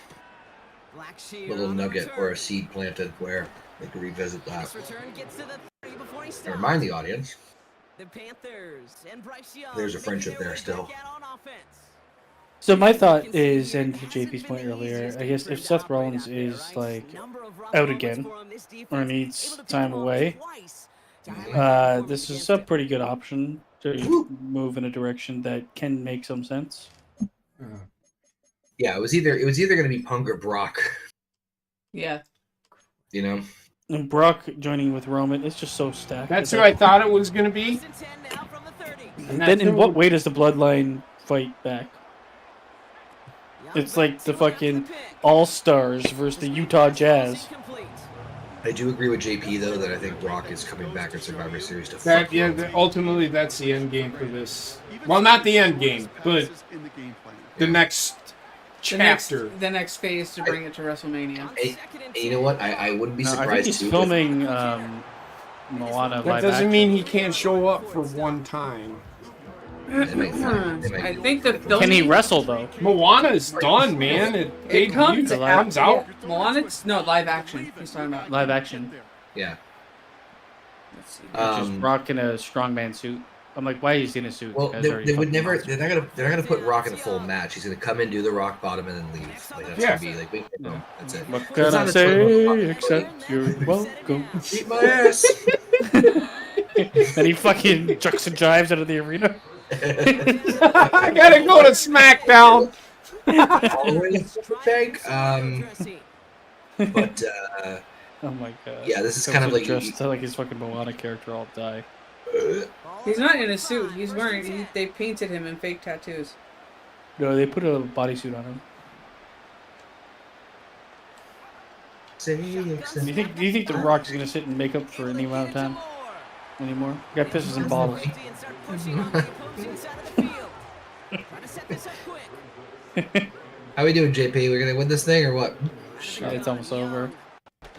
[SPEAKER 2] Black Shear
[SPEAKER 9] little
[SPEAKER 2] on the
[SPEAKER 9] nugget
[SPEAKER 2] return.
[SPEAKER 9] or a seed planted where they could revisit that
[SPEAKER 2] This return gets to the 30 before he
[SPEAKER 9] and
[SPEAKER 2] stops.
[SPEAKER 9] remind the audience.
[SPEAKER 2] The Panthers and Bryce Young
[SPEAKER 9] There's a
[SPEAKER 2] making
[SPEAKER 9] friendship
[SPEAKER 2] their
[SPEAKER 9] there
[SPEAKER 2] way
[SPEAKER 9] still.
[SPEAKER 2] back out on offense.
[SPEAKER 8] So my thought is, and to JP's point earlier, I guess if Seth Rollins is like out again or needs time away, this is a pretty good option to move in a direction that can make some sense.
[SPEAKER 9] Yeah, it was either going to be Punk or Brock.
[SPEAKER 5] Yeah.
[SPEAKER 9] You know,
[SPEAKER 8] And Brock joining with Roman, it's just so stacked.
[SPEAKER 4] That's who I thought it was going to be.
[SPEAKER 2] First and 10 now from the 30.
[SPEAKER 4] And
[SPEAKER 8] Then
[SPEAKER 4] that's
[SPEAKER 8] in
[SPEAKER 4] who-
[SPEAKER 8] what way does the Bloodline fight back? It's like the fucking All-Stars versus the Utah Jazz.
[SPEAKER 9] I do agree with JP though that I think Brock is coming back in Survivor Series to
[SPEAKER 4] That,
[SPEAKER 9] fuck
[SPEAKER 4] yeah,
[SPEAKER 9] Roman.
[SPEAKER 4] ultimately, that's the end game for this. Well, not the end game, but the next chapter.
[SPEAKER 5] The next phase to bring it to WrestleMania.
[SPEAKER 9] And you know what? I wouldn't be
[SPEAKER 8] No, I think
[SPEAKER 9] surprised
[SPEAKER 8] he's
[SPEAKER 9] too.
[SPEAKER 8] filming Moana
[SPEAKER 4] That
[SPEAKER 8] live
[SPEAKER 4] doesn't
[SPEAKER 8] action.
[SPEAKER 4] mean he can't show up for one time.
[SPEAKER 9] They might
[SPEAKER 5] I think the film.
[SPEAKER 8] Can he wrestle though?
[SPEAKER 4] Moana's done, man.
[SPEAKER 5] It comes
[SPEAKER 4] comes out.
[SPEAKER 5] Yeah. Moana's no live action. He's talking about.
[SPEAKER 8] Live action.
[SPEAKER 9] Yeah.
[SPEAKER 5] Let's see.
[SPEAKER 8] Just Rock in a strongman suit. I'm like, why is he in a suit?
[SPEAKER 9] Well,
[SPEAKER 8] The guy's already
[SPEAKER 9] they would
[SPEAKER 8] fucking
[SPEAKER 9] never.
[SPEAKER 8] monster.
[SPEAKER 9] They're not gonna put Rock in the full match. He's gonna come in, do the rock bottom, and then leave. Like that's
[SPEAKER 4] Yeah.
[SPEAKER 9] gonna be like, wait, no, that's it.
[SPEAKER 8] What
[SPEAKER 9] It's
[SPEAKER 8] can I
[SPEAKER 9] not a
[SPEAKER 8] say
[SPEAKER 9] tournament.
[SPEAKER 8] except you're welcome?
[SPEAKER 9] Beat my ass.
[SPEAKER 8] And he fucking chucks and jives out of the arena.
[SPEAKER 4] I gotta go to SmackDown.
[SPEAKER 9] Always thank. But
[SPEAKER 8] Oh my god.
[SPEAKER 9] yeah, this is
[SPEAKER 8] Comes
[SPEAKER 9] kind of
[SPEAKER 8] in
[SPEAKER 9] like
[SPEAKER 8] dressed like his fucking Moana character all die.
[SPEAKER 5] He's not in a suit. He's wearing. They painted him in fake tattoos.
[SPEAKER 8] No, they put a bodysuit on him.
[SPEAKER 9] say
[SPEAKER 8] Do you think the Rock's gonna sit in makeup for any amount of time anymore? Got pisses and bottles.
[SPEAKER 9] How we doing, JP? We're gonna win this thing or what?
[SPEAKER 8] It's almost over.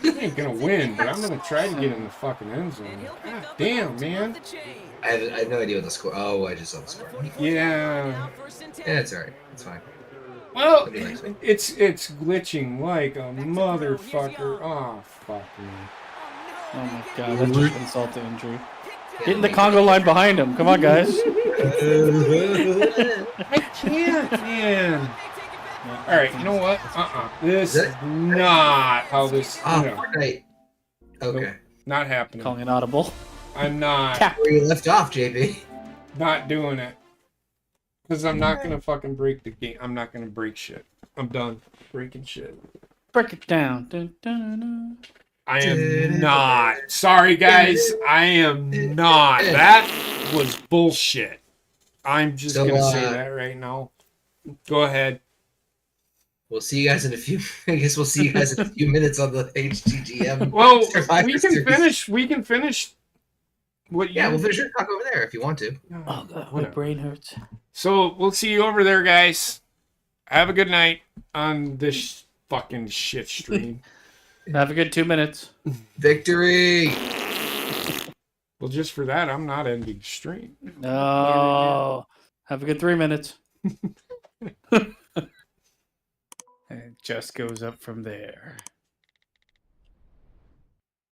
[SPEAKER 4] I ain't gonna win, but I'm gonna try to get in the fucking end zone. God damn, man.
[SPEAKER 9] I have no idea what the score. Oh, I just saw the score.
[SPEAKER 4] Yeah.
[SPEAKER 9] Yeah, it's alright. It's fine.
[SPEAKER 4] Well, it's glitching like a motherfucker. Oh, fuck me.
[SPEAKER 8] Oh my god, that's just insult to injury. Get in the Congo line behind him. Come on, guys.
[SPEAKER 4] I can't, man. All right, you know what? This is not how this.
[SPEAKER 9] Ah,
[SPEAKER 4] No,
[SPEAKER 9] Fortnite. Okay.
[SPEAKER 4] not happening.
[SPEAKER 8] Calling an audible.
[SPEAKER 4] I'm not
[SPEAKER 9] Where you left off, JP?
[SPEAKER 4] not doing it. Because I'm not gonna fucking break the game. I'm not gonna break shit. I'm done breaking shit.
[SPEAKER 8] Break it down. Dun, dun, dun.
[SPEAKER 4] I am not. Sorry, guys. I am not. That was bullshit. I'm just
[SPEAKER 9] So,
[SPEAKER 4] gonna say that right now. Go ahead.
[SPEAKER 9] We'll see you guys in a few. I guess we'll see you guys in a few minutes on the HGGM.
[SPEAKER 4] Well,
[SPEAKER 9] Survivor
[SPEAKER 4] we can
[SPEAKER 9] Series.
[SPEAKER 4] finish. We can finish. What?
[SPEAKER 9] Yeah,
[SPEAKER 4] you...
[SPEAKER 9] we'll finish your talk over there if you want to.
[SPEAKER 8] Oh god, my
[SPEAKER 4] Whatever.
[SPEAKER 8] brain hurts.
[SPEAKER 4] So we'll see you over there, guys. Have a good night on this fucking shit stream.
[SPEAKER 8] Have a good 2 minutes.
[SPEAKER 9] Victory!
[SPEAKER 4] Well, just for that, I'm not ending the stream.
[SPEAKER 8] No. Have a good 3 minutes. And it just goes up from there.